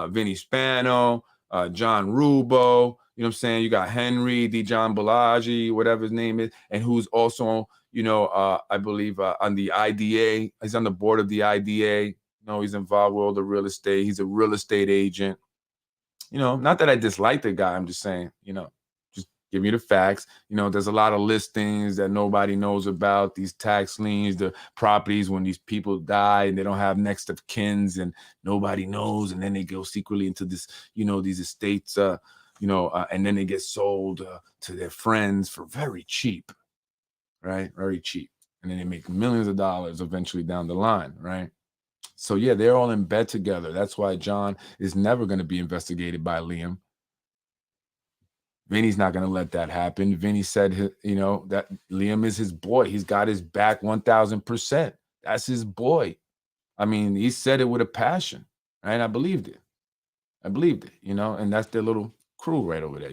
[SPEAKER 6] Vinny Spano, John Rubo. You know what I'm saying? You got Henry, Dijon Balaji, whatever his name is, and who's also, I believe on the IDA. He's on the board of the IDA. He's involved with all the real estate. He's a real estate agent. Not that I dislike the guy. I'm just saying, Give you the facts. You know, there's a lot of listings that nobody knows about, these tax liens, the properties when these people die and they don't have next of kins and nobody knows. And then they go secretly into this, you know, these estates, and then they get sold to their friends for very cheap, right? Very cheap. And then they make millions of dollars eventually down the line, right? So yeah, they're all in bed together. That's why John is never going to be investigated by Liam. Vinny's not going to let that happen. Vinny said, that Liam is his boy. He's got his back 1000%. That's his boy. I mean, he said it with a passion, right? I believed it. And that's their little crew right over there,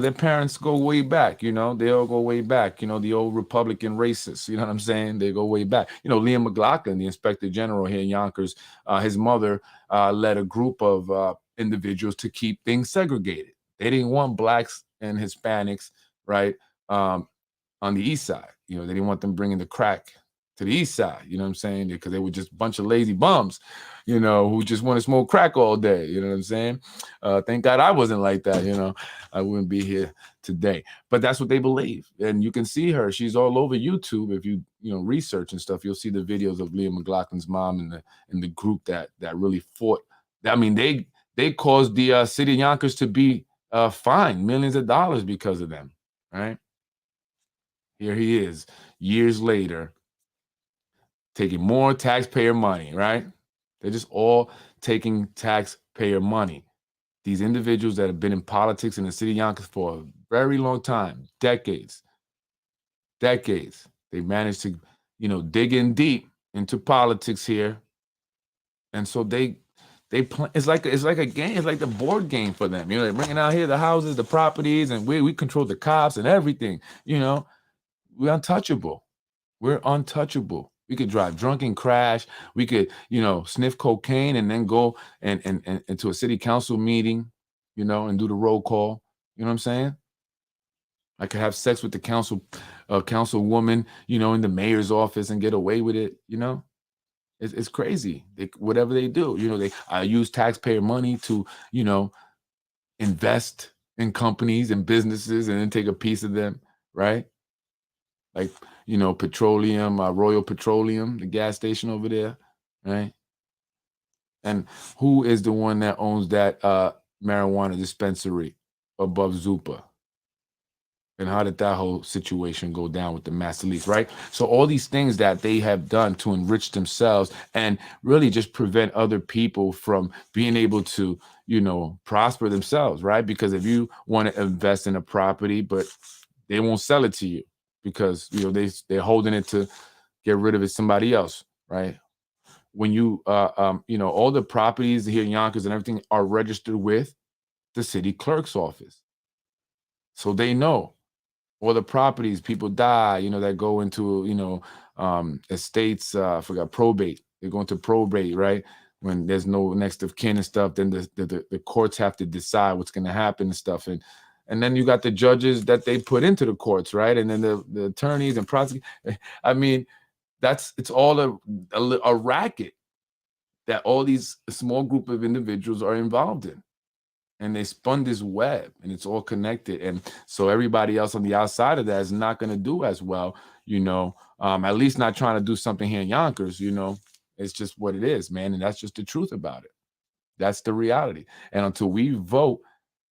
[SPEAKER 6] their parents go way back, they all go way back, the old Republican racists, you know what I'm saying? They go way back. Liam McLaughlin, the Inspector General here in Yonkers, his mother led a group of individuals to keep things segregated. They didn't want blacks and Hispanics, right, on the east side. They didn't want them bringing the crack to the east side, you know what I'm saying? Because they were just a bunch of lazy bums, who just want to smoke crack all day, you know what I'm saying? Thank God I wasn't like that, I wouldn't be here today. But that's what they believe. And you can see her. She's all over YouTube. If you, research and stuff, you'll see the videos of Liam McLaughlin's mom and the group that really fought. I mean, they caused the city of Yonkers to be fined millions of dollars because of them, right? Here he is, years later, taking more taxpayer money, right? They're just all taking taxpayer money. These individuals that have been in politics in the city of Yonkers for a very long time, decades, they managed to, dig in deep into politics here. And so it's like a game. It's like the board game for them. They're bringing out here the houses, the properties, and we control the cops and everything. We're untouchable. We could drive drunk and crash. We could, sniff cocaine and then go and into a city council meeting, and do the roll call. You know what I'm saying? I could have sex with the councilwoman, in the mayor's office and get away with it. It's crazy. Whatever they do, I use taxpayer money to, invest in companies and businesses and then take a piece of them, right? Like, petroleum, Royal Petroleum, the gas station over there, right? And who is the one that owns that marijuana dispensary above Zupa? And how did that whole situation go down with the master lease, right? So all these things that they have done to enrich themselves and really just prevent other people from being able to, prosper themselves, right? Because if you want to invest in a property, but they won't sell it to you because, they're holding it to get rid of it somebody else, right? When you, all the properties here in Yonkers and everything are registered with the city clerk's office. So they know. Or the properties, people die, that go into, estates, I forgot, probate. They go into probate, right? When there's no next of kin and stuff, then the courts have to decide what's going to happen and stuff. And then you got the judges that they put into the courts, right? And then the attorneys and prosecutors. I mean, it's all a racket that all these small group of individuals are involved in. And they spun this web and it's all connected. And so everybody else on the outside of that is not going to do as well, at least not trying to do something here in Yonkers, it's just what it is, man. And that's just the truth about it. That's the reality. And until we vote,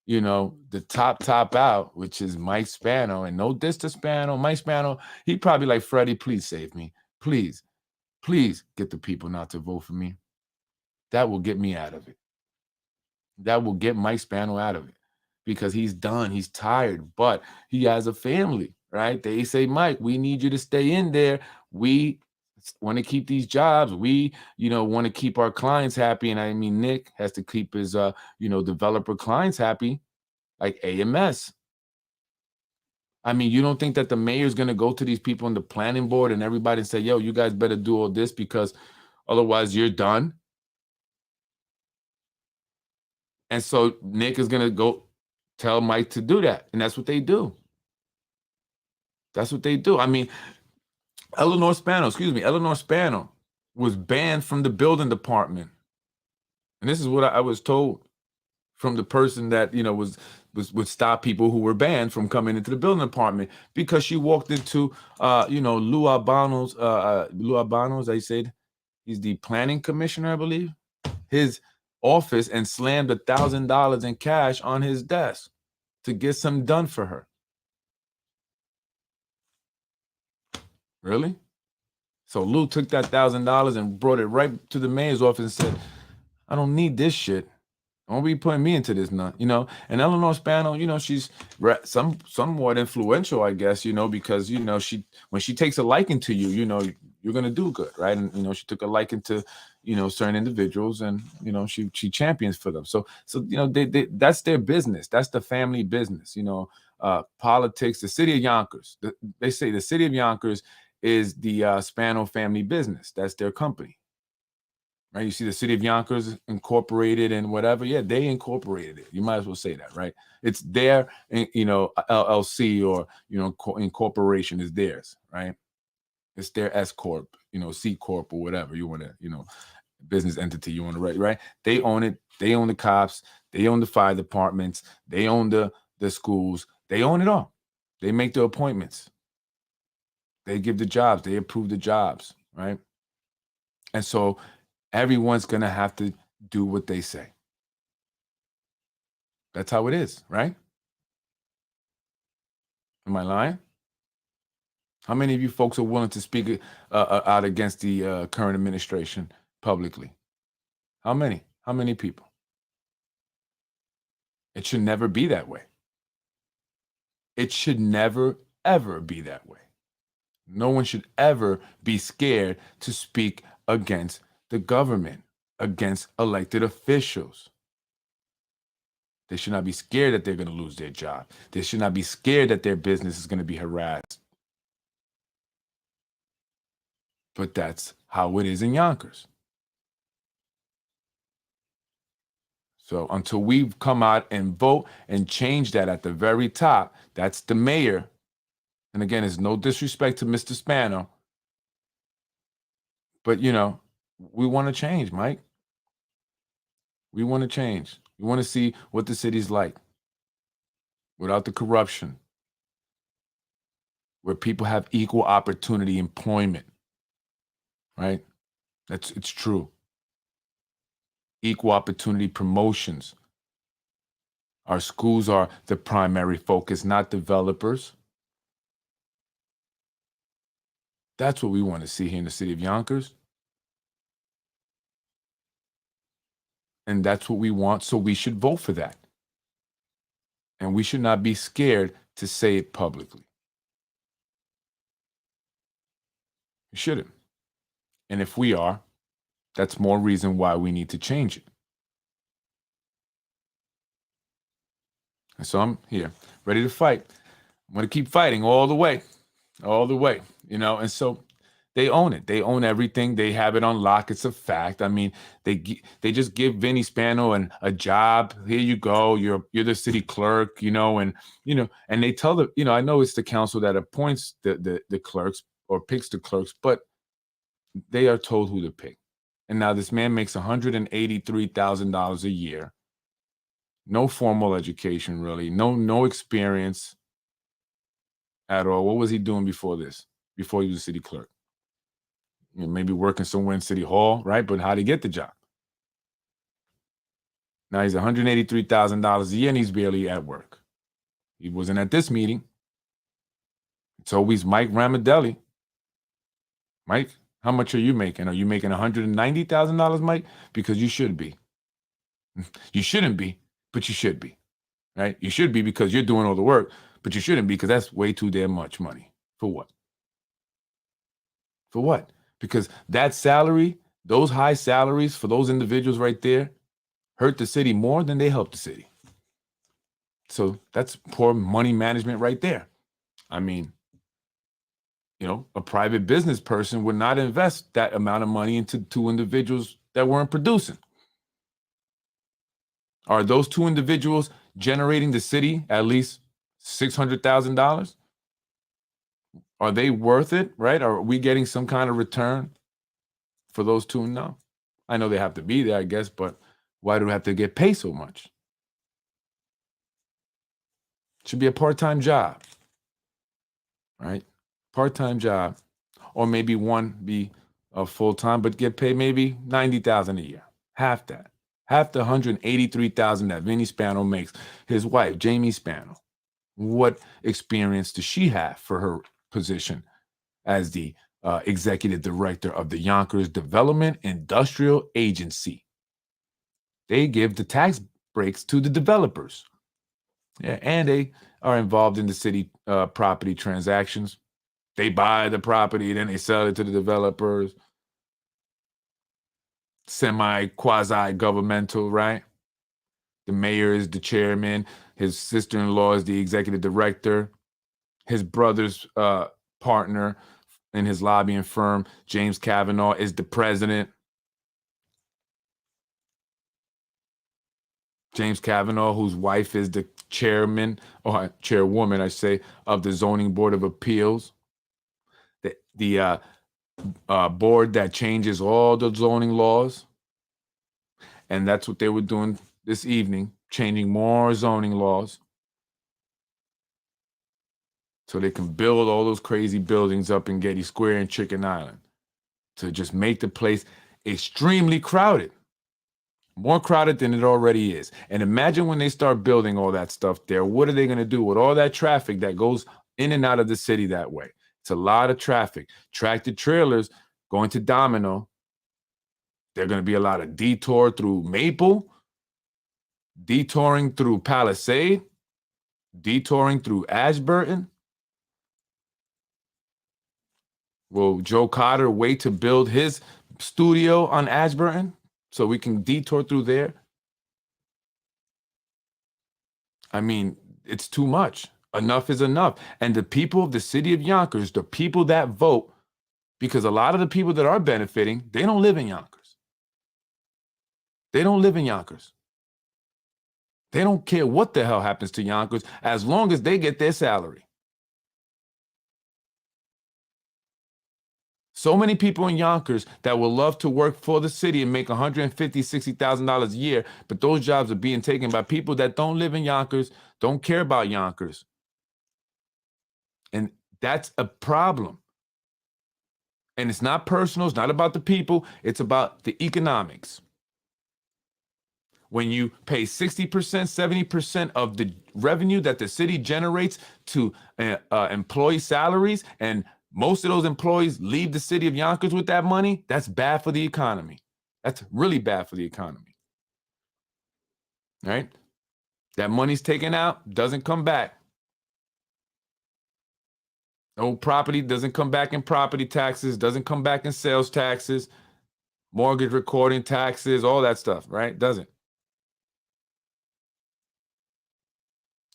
[SPEAKER 6] the top out, which is Mike Spano, and no diss to Spano, Mike Spano, he probably like, Freddie, please save me. Please get the people not to vote for me. That will get me out of it. That will get Mike Spano out of it because he's done. He's tired, but he has a family, right? They say, Mike, we need you to stay in there. We want to keep these jobs. We, want to keep our clients happy. And I mean, Nick has to keep his, developer clients happy, like AMS. I mean, you don't think that the mayor's going to go to these people on the planning board and everybody and say, yo, you guys better do all this because otherwise you're done? And so Nick is going to go tell Mike to do that. And that's what they do. I mean, Eleanor Spano was banned from the building department. And this is what I was told from the person that, you know, would stop people who were banned from coming into the building department because she walked into, you know, Lou Albano's, I said, he's the planning commissioner, I believe, his office, and slammed $1,000 in cash on his desk to get some done for her. Really? So Lou took that $1,000 and brought it right to the mayor's office and said, I don't need this shit. Don't be putting me into this nut, you know. And Eleanor Spano, you know, she's somewhat influential, I guess, you know, because, you know, when she takes a liking to you, you know, you're gonna do good, right? And, you know, she took a liking to, you know, certain individuals, and, you know, she champions for them. So you know, they that's their business. That's the family business, you know. Politics. The city of Yonkers. They say the city of Yonkers is the Spano family business. That's their company. Right? You see the city of Yonkers incorporated and whatever. Yeah, they incorporated it. You might as well say that, right? It's their, you know, LLC, or, you know, incorporation is theirs, right? It's their S Corp, you know, C Corp, or whatever you want to, you know, business entity you want to write, right? They own it. They own the cops. They own the fire departments. They own the schools. They own it all. They make the appointments. They give the jobs. They approve the jobs, right? And so everyone's going to have to do what they say. That's how it is, right? Am I lying? How many of you folks are willing to speak out against the current administration publicly? How many? How many people? It should never be that way. It should never, ever be that way. No one should ever be scared to speak against the government, against elected officials. They should not be scared that they're going to lose their job. They should not be scared that their business is going to be harassed. But that's how it is in Yonkers. So until we come out and vote and change that at the very top, that's the mayor. And again, it's no disrespect to Mr. Spano, but, you know, we want to change, Mike. We want to change. We want to see what the city's like without the corruption, where people have equal opportunity employment, right? It's true. Equal opportunity promotions. Our schools are the primary focus, not developers. That's what we want to see here in the city of Yonkers. And that's what we want, so we should vote for that. And we should not be scared to say it publicly. We shouldn't. And if we are, that's more reason why we need to change it. And so I'm here, ready to fight. I'm going to keep fighting all the way, you know. And so they own it. They own everything. They have it on lock. It's a fact. I mean, they just give Vinny Spano a job. Here you go. You're the city clerk, you know, and they tell the, you know, I know it's the council that appoints the clerks or picks the clerks, but they are told who to pick. And now this man makes $183,000 a year. No formal education, really. No experience at all. What was he doing before this? Before he was a city clerk? You know, maybe working somewhere in City Hall, right? But how did he get the job? Now he's $183,000 a year and he's barely at work. He wasn't at this meeting. It's always Mike Ramadelli. Mike, how much are you making? Are you making $190,000, Mike? Because you should be. You shouldn't be, but you should be, right? You should be because you're doing all the work, but you shouldn't be because that's way too damn much money. For what? For what? Because that salary, those high salaries for those individuals right there hurt the city more than they help the city. So that's poor money management right there. I mean, you know, a private business person would not invest that amount of money into two individuals that weren't producing. Are those two individuals generating the city at least $600,000? Are they worth it, right? Are we getting some kind of return for those two? No. I know they have to be there, I guess, but why do we have to get paid so much? Should be a part-time job, right? Part-time job, or maybe one be a full-time, but get paid maybe 90,000 a year, half that, half the 183,000 that Vinny Spano makes. His wife, Jamie Spano, what experience does she have for her position as the executive director of the Yonkers Development Industrial Agency? They give the tax breaks to the developers. Yeah, and they are involved in the city property transactions. They buy the property, then they sell it to the developers. Semi-quasi-governmental, right? The mayor is the chairman. His sister-in-law is the executive director. His brother's partner in his lobbying firm, James Kavanaugh, is the president. James Kavanaugh, whose wife is the chairman, or chairwoman, I say, of the Zoning Board of Appeals. The board that changes all the zoning laws. And that's what they were doing this evening, changing more zoning laws so they can build all those crazy buildings up in Getty Square and Chicken Island to just make the place extremely crowded. More crowded than it already is. And imagine when they start building all that stuff there, what are they going to do with all that traffic that goes in and out of the city that way? It's a lot of traffic. Tractor trailers going to Domino. There's going to be a lot of detour through Maple, detouring through Palisade, detouring through Ashburton. Will Joe Cotter wait to build his studio on Ashburton so we can detour through there? I mean, it's too much. Enough is enough. And the people of the city of Yonkers, the people that vote, because a lot of the people that are benefiting, they don't live in Yonkers. They don't live in Yonkers. They don't care what the hell happens to Yonkers as long as they get their salary. So many people in Yonkers that will love to work for the city and make $150,000, $60,000 a year, but those jobs are being taken by people that don't live in Yonkers, don't care about Yonkers. And that's a problem. And it's not personal, it's not about the people, it's about the economics. When you pay 60%, 70% of the revenue that the city generates to employee salaries, and most of those employees leave the city of Yonkers with that money, that's bad for the economy. That's really bad for the economy. Right? That money's taken out, doesn't come back. No property doesn't come back in property taxes, doesn't come back in sales taxes, mortgage recording taxes, all that stuff, right? Doesn't.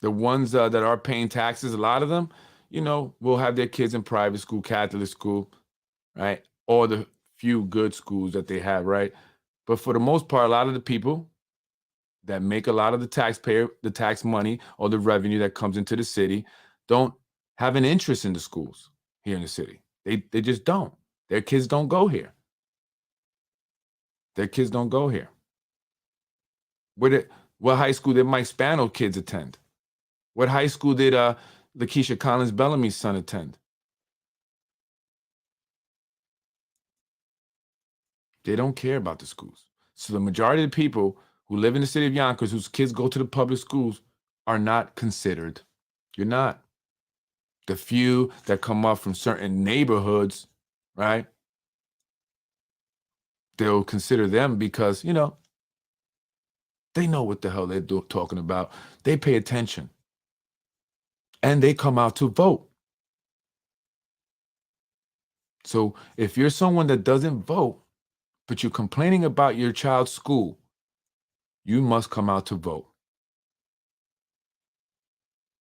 [SPEAKER 6] The ones that are paying taxes, a lot of them, you know, will have their kids in private school, Catholic school, right? Or the few good schools that they have, right? But for the most part, a lot of the people that make a lot of the tax money or the revenue that comes into the city don't have an interest in the schools here in the city. They just don't. Their kids don't go here. Their kids don't go here. What high school did Mike Spano kids attend? What high school did Lakeisha Collins Bellamy's son attend? They don't care about the schools. So the majority of the people who live in the city of Yonkers, whose kids go to the public schools, are not considered. You're not. The few that come up from certain neighborhoods, right? They'll consider them because, you know, they know what the hell they're talking about. They pay attention. And they come out to vote. So if you're someone that doesn't vote, but you're complaining about your child's school, you must come out to vote.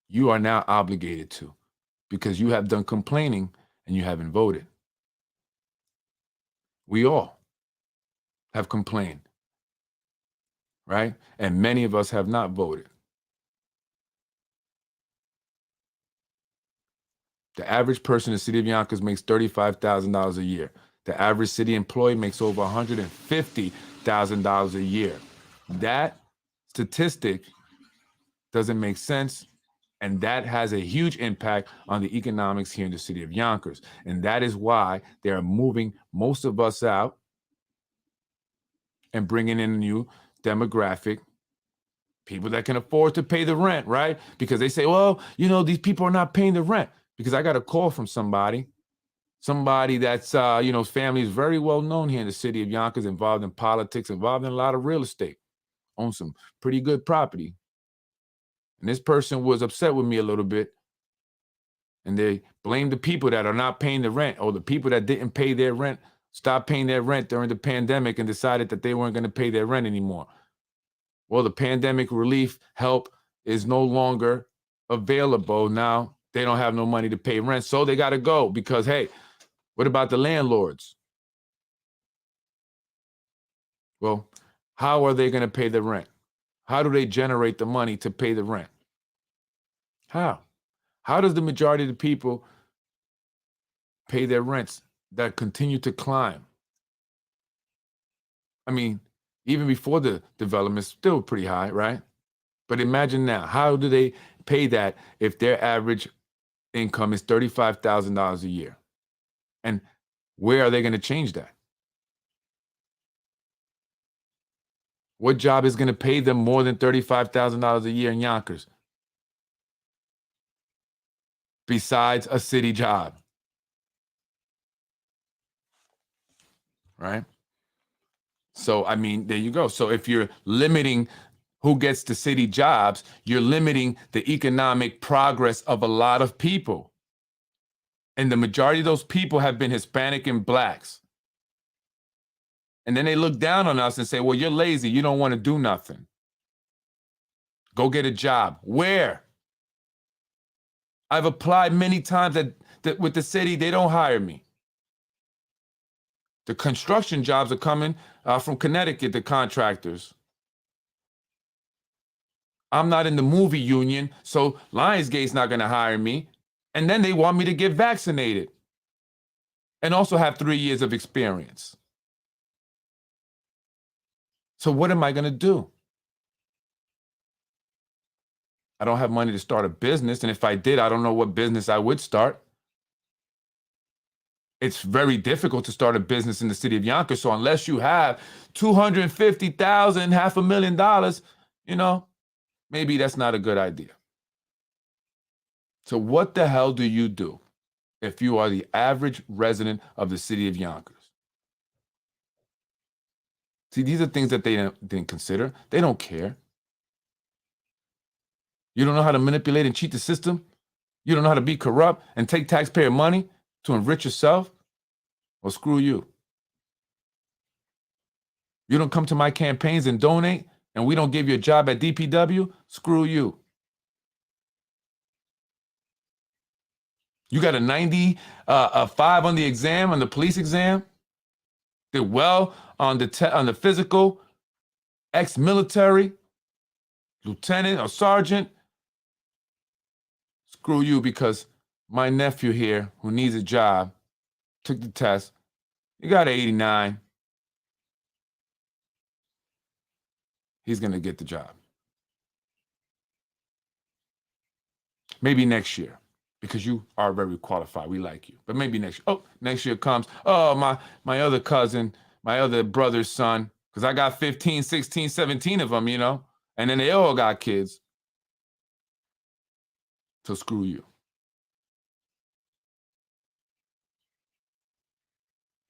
[SPEAKER 6] You are now obligated to, because you have done complaining and you haven't voted. We all have complained, right? And many of us have not voted. The average person in the city of Yonkers makes $35,000 a year. The average city employee makes over $150,000 a year. That statistic doesn't make sense And that has a huge impact on the economics here in the city of Yonkers. And that is why they are moving most of us out and bringing in a new demographic, people that can afford to pay the rent, right? Because they say, well, these people are not paying the rent. Because I got a call from somebody that's, family is very well known here in the city of Yonkers, involved in politics, involved in a lot of real estate, owns some pretty good property. And this person was upset with me a little bit. And they blame the people that are not paying the rent, or the people that didn't pay their rent, stopped paying their rent during the pandemic and decided that they weren't going to pay their rent anymore. Well, the pandemic relief help is no longer available. Now they don't have no money to pay rent. So they got to go because, hey, what about the landlords? Well, how are they going to pay the rent? How do they generate the money to pay the rent? How? How does the majority of the people pay their rents that continue to climb? I mean, even before the development, still pretty high, right? But imagine now, how do they pay that if their average income is $35,000 a year? And where are they going to change that? What job is going to pay them more than $35,000 a year in Yonkers? Besides a city job, right? So, I mean, there you go. So if you're limiting who gets the city jobs, you're limiting the economic progress of a lot of people. And the majority of those people have been Hispanic and blacks. And then they look down on us and say, well, you're lazy. You don't want to do nothing. Go get a job. Where? I've applied many times with the city. They don't hire me. The construction jobs are coming from Connecticut, the contractors. I'm not in the movie union, so Lionsgate's not going to hire me. And then they want me to get vaccinated and also have 3 years of experience. So what am I going to do? I don't have money to start a business. And if I did, I don't know what business I would start. It's very difficult to start a business in the city of Yonkers. So unless you have $250,000, $500,000, maybe that's not a good idea. So what the hell do you do if you are the average resident of the city of Yonkers? See, these are things that they didn't consider. They don't care. You don't know how to manipulate and cheat the system? You don't know how to be corrupt and take taxpayer money to enrich yourself? Well, screw you. You don't come to my campaigns and donate, and we don't give you a job at DPW? Screw you. You got a 95 on the exam, on the police exam? Did well on the physical, ex-military, lieutenant or sergeant? Screw you, because my nephew here, who needs a job, took the test. He got an 89. He's going to get the job. Maybe next year, because you are very qualified. We like you. But maybe next year. Oh, next year comes, oh, my other cousin, my other brother's son, because I got 15, 16, 17 of them, and then they all got kids. So screw you.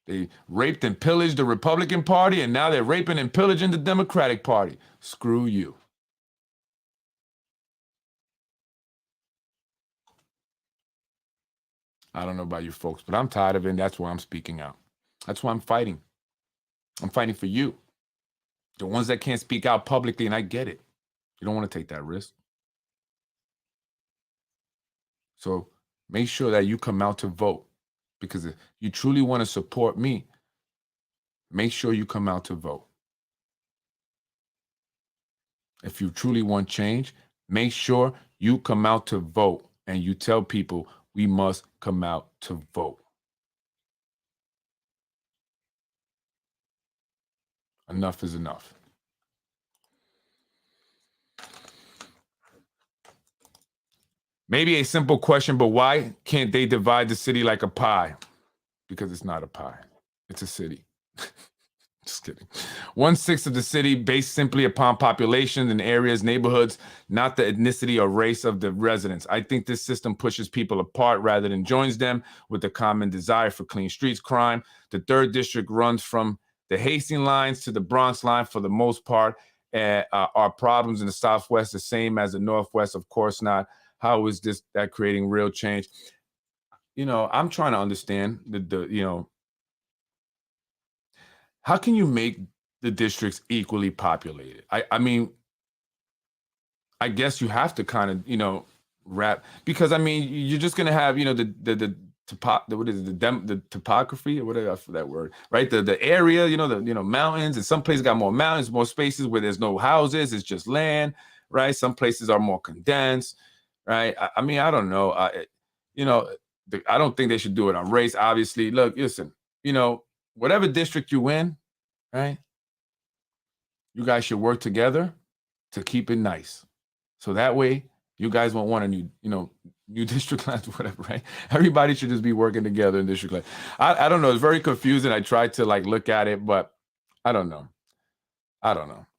[SPEAKER 6] They raped and pillaged the Republican Party, and now they're raping and pillaging the Democratic Party. Screw you. I don't know about you folks, but I'm tired of it, and that's why I'm speaking out. That's why I'm fighting. I'm fighting for you. The ones that can't speak out publicly, and I get it. You don't want to take that risk. So make sure that you come out to vote, because if you truly want to support me, make sure you come out to vote. If you truly want change, make sure you come out to vote, and you tell people we must come out to vote. Enough is enough. Maybe a simple question, but why can't they divide the city like a pie? Because it's not a pie. It's a city. Just kidding. 1/6 of the city based simply upon population and areas, neighborhoods, not the ethnicity or race of the residents. I think this system pushes people apart rather than joins them with a common desire for clean streets, crime. The 3rd district runs from the Hastings lines to the Bronx line for the most part. Are problems in the Southwest the same as the Northwest? Of course not. How is that creating real change? I'm trying to understand how can you make the districts equally populated? I mean, I guess you have to kind of, wrap, because I mean, you're just gonna have, the topography, or whatever that word, right? The area, mountains, and some places got more mountains, more spaces where there's no houses, it's just land, right? Some places are more condensed, right? I mean, I don't know. I don't think they should do it on race, obviously. Look, listen, whatever district you win, right? You guys should work together to keep it nice. So that way you guys won't want a new district lines, whatever, right? Everybody should just be working together in district lines. I don't know. It's very confusing. I tried to look at it, but I don't know.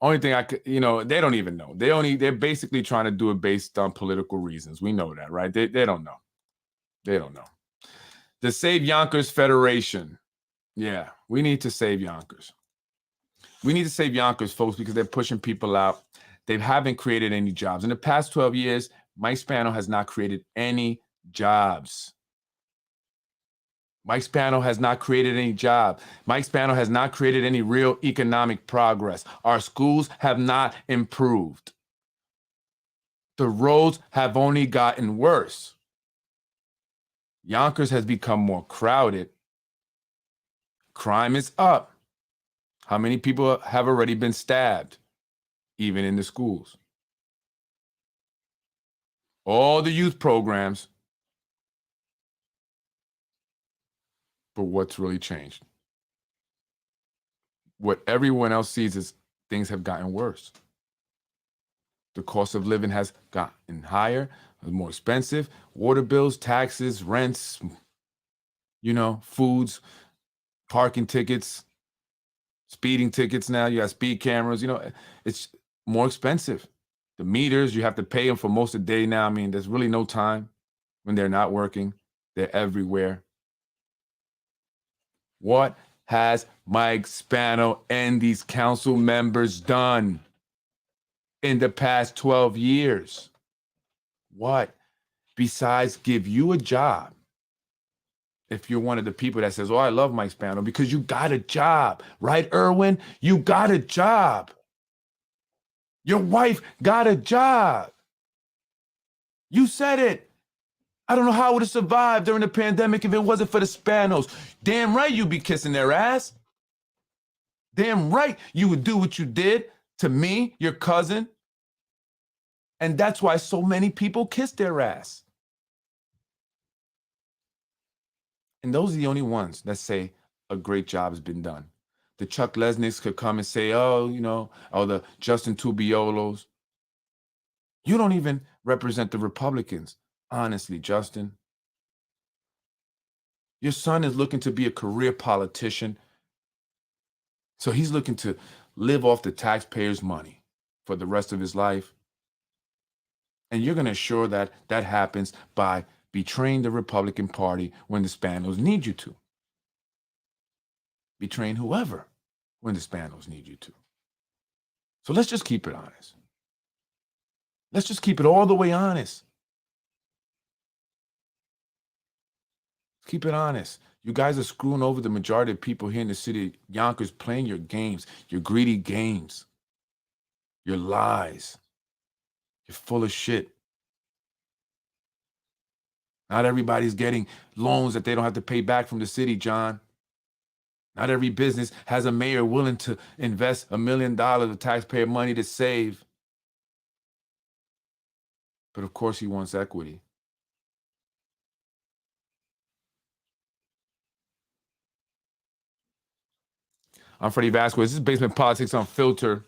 [SPEAKER 6] Only thing I could, they don't even know. They're basically trying to do it based on political reasons. We know that, right? They don't know. They don't know. The Save Yonkers Federation. Yeah, we need to save Yonkers. We need to save Yonkers, folks, because they're pushing people out. They haven't created any jobs. In the past 12 years, Mike Spano has not created any jobs. Mike Spano has not created any job. Mike Spano has not created any real economic progress. Our schools have not improved. The roads have only gotten worse. Yonkers has become more crowded. Crime is up. How many people have already been stabbed, even in the schools? All the youth programs. But what's really changed? What everyone else sees is things have gotten worse. The cost of living has gotten higher, more expensive. Water bills, taxes, rents, foods, parking tickets, speeding tickets now. You have speed cameras. It's more expensive. The meters, you have to pay them for most of the day now. I mean, there's really no time when they're not working. They're everywhere. What has Mike Spano and these council members done in the past 12 years? What? Besides give you a job. If you're one of the people that says, oh, I love Mike Spano, because you got a job, right, Erwin? You got a job. Your wife got a job. You said it. I don't know how I would have survived during the pandemic if it wasn't for the Spanos. Damn right you'd be kissing their ass. Damn right you would do what you did to me, your cousin. And that's why so many people kiss their ass. And those are the only ones that say a great job has been done. The Chuck Lesniks could come and say, or the Justin Tubiolos. You don't even represent the Republicans. Honestly, Justin. Your son is looking to be a career politician. So he's looking to live off the taxpayers' money for the rest of his life. And you're going to ensure that that happens by betraying the Republican Party when the Spanos need you to. Betraying whoever when the Spanos need you to. So let's just keep it honest. Let's just keep it all the way honest. Keep it honest. You guys are screwing over the majority of people here in the city of Yonkers, playing your games, your greedy games, your lies. You're full of shit. Not everybody's getting loans that they don't have to pay back from the city, John. Not every business has a mayor willing to invest $1 million of taxpayer money to save. But of course he wants equity. I'm Freddie Vasquez. This is Basement Politics Unfiltered.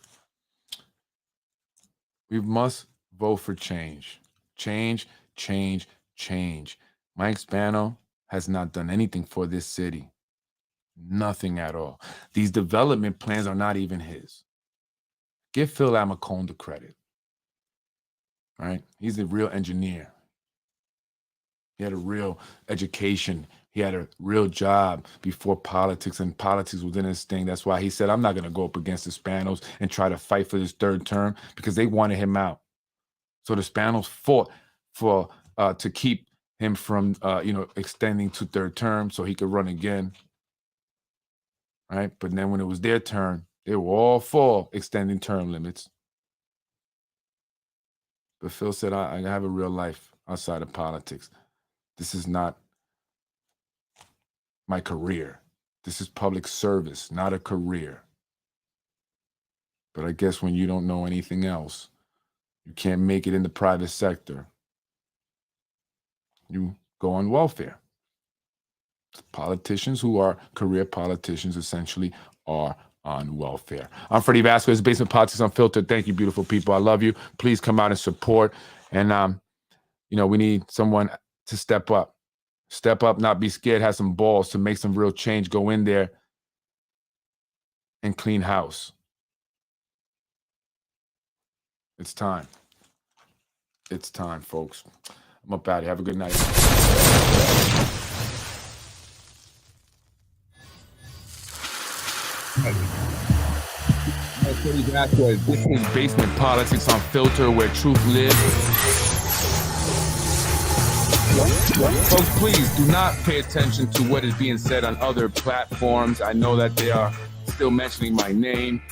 [SPEAKER 6] We must vote for change. Change change, change. Mike Spano has not done anything for this city. Nothing at all. These development plans are not even his. Give Phil Amacone the credit. Right? He's a real engineer. He had a real education. He had a real job before politics, and politics was in his thing. That's why he said, I'm not going to go up against the Spanos and try to fight for this third term, because they wanted him out. So the Spanos fought for to keep him from extending to third term so he could run again. Right? But then when it was their turn, they were all for extending term limits. But Phil said, I have a real life outside of politics. This is not my career. This is public service, not a career. But I guess when you don't know anything else, you can't make it in the private sector, you go on welfare. Politicians who are career politicians essentially are on welfare. I'm Freddie Vasquez, Basement Politics Unfiltered. Thank you, beautiful people. I love you. Please come out and support. And, we need someone to step up. Step up, not be scared, have some balls to make some real change. Go in there and clean house. It's time. It's time, folks. I'm up out of here. Have a good night. This is Basement Politics Unfiltered, where truth lives. Folks, please do not pay attention to what is being said on other platforms. I know that they are still mentioning my name.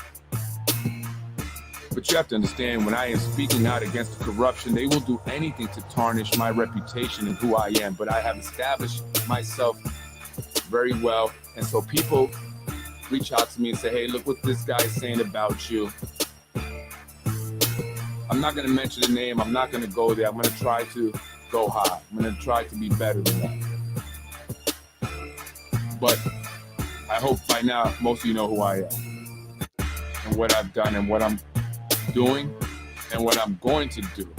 [SPEAKER 6] But you have to understand, when I am speaking out against the corruption, they will do anything to tarnish my reputation and who I am. But I have established myself very well. And so people reach out to me and say, hey, look what this guy is saying about you. I'm not going to mention the name. I'm not going to go there. I'm going to try to go high. I'm going to try to be better than that. But I hope by now most of you know who I am and what I've done and what I'm doing and what I'm going to do.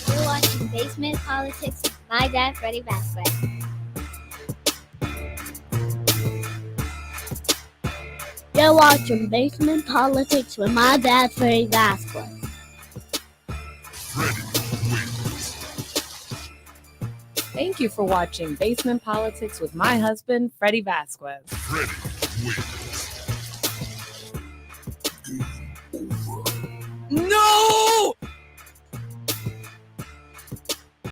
[SPEAKER 15] You're watching Basement Politics with my dad, Freddie Vasquez. You're watching Basement Politics with my dad, Freddie Vasquez.
[SPEAKER 16] Thank you for watching Basement Politics with my husband, Freddie Vasquez.
[SPEAKER 14] Freddie wins.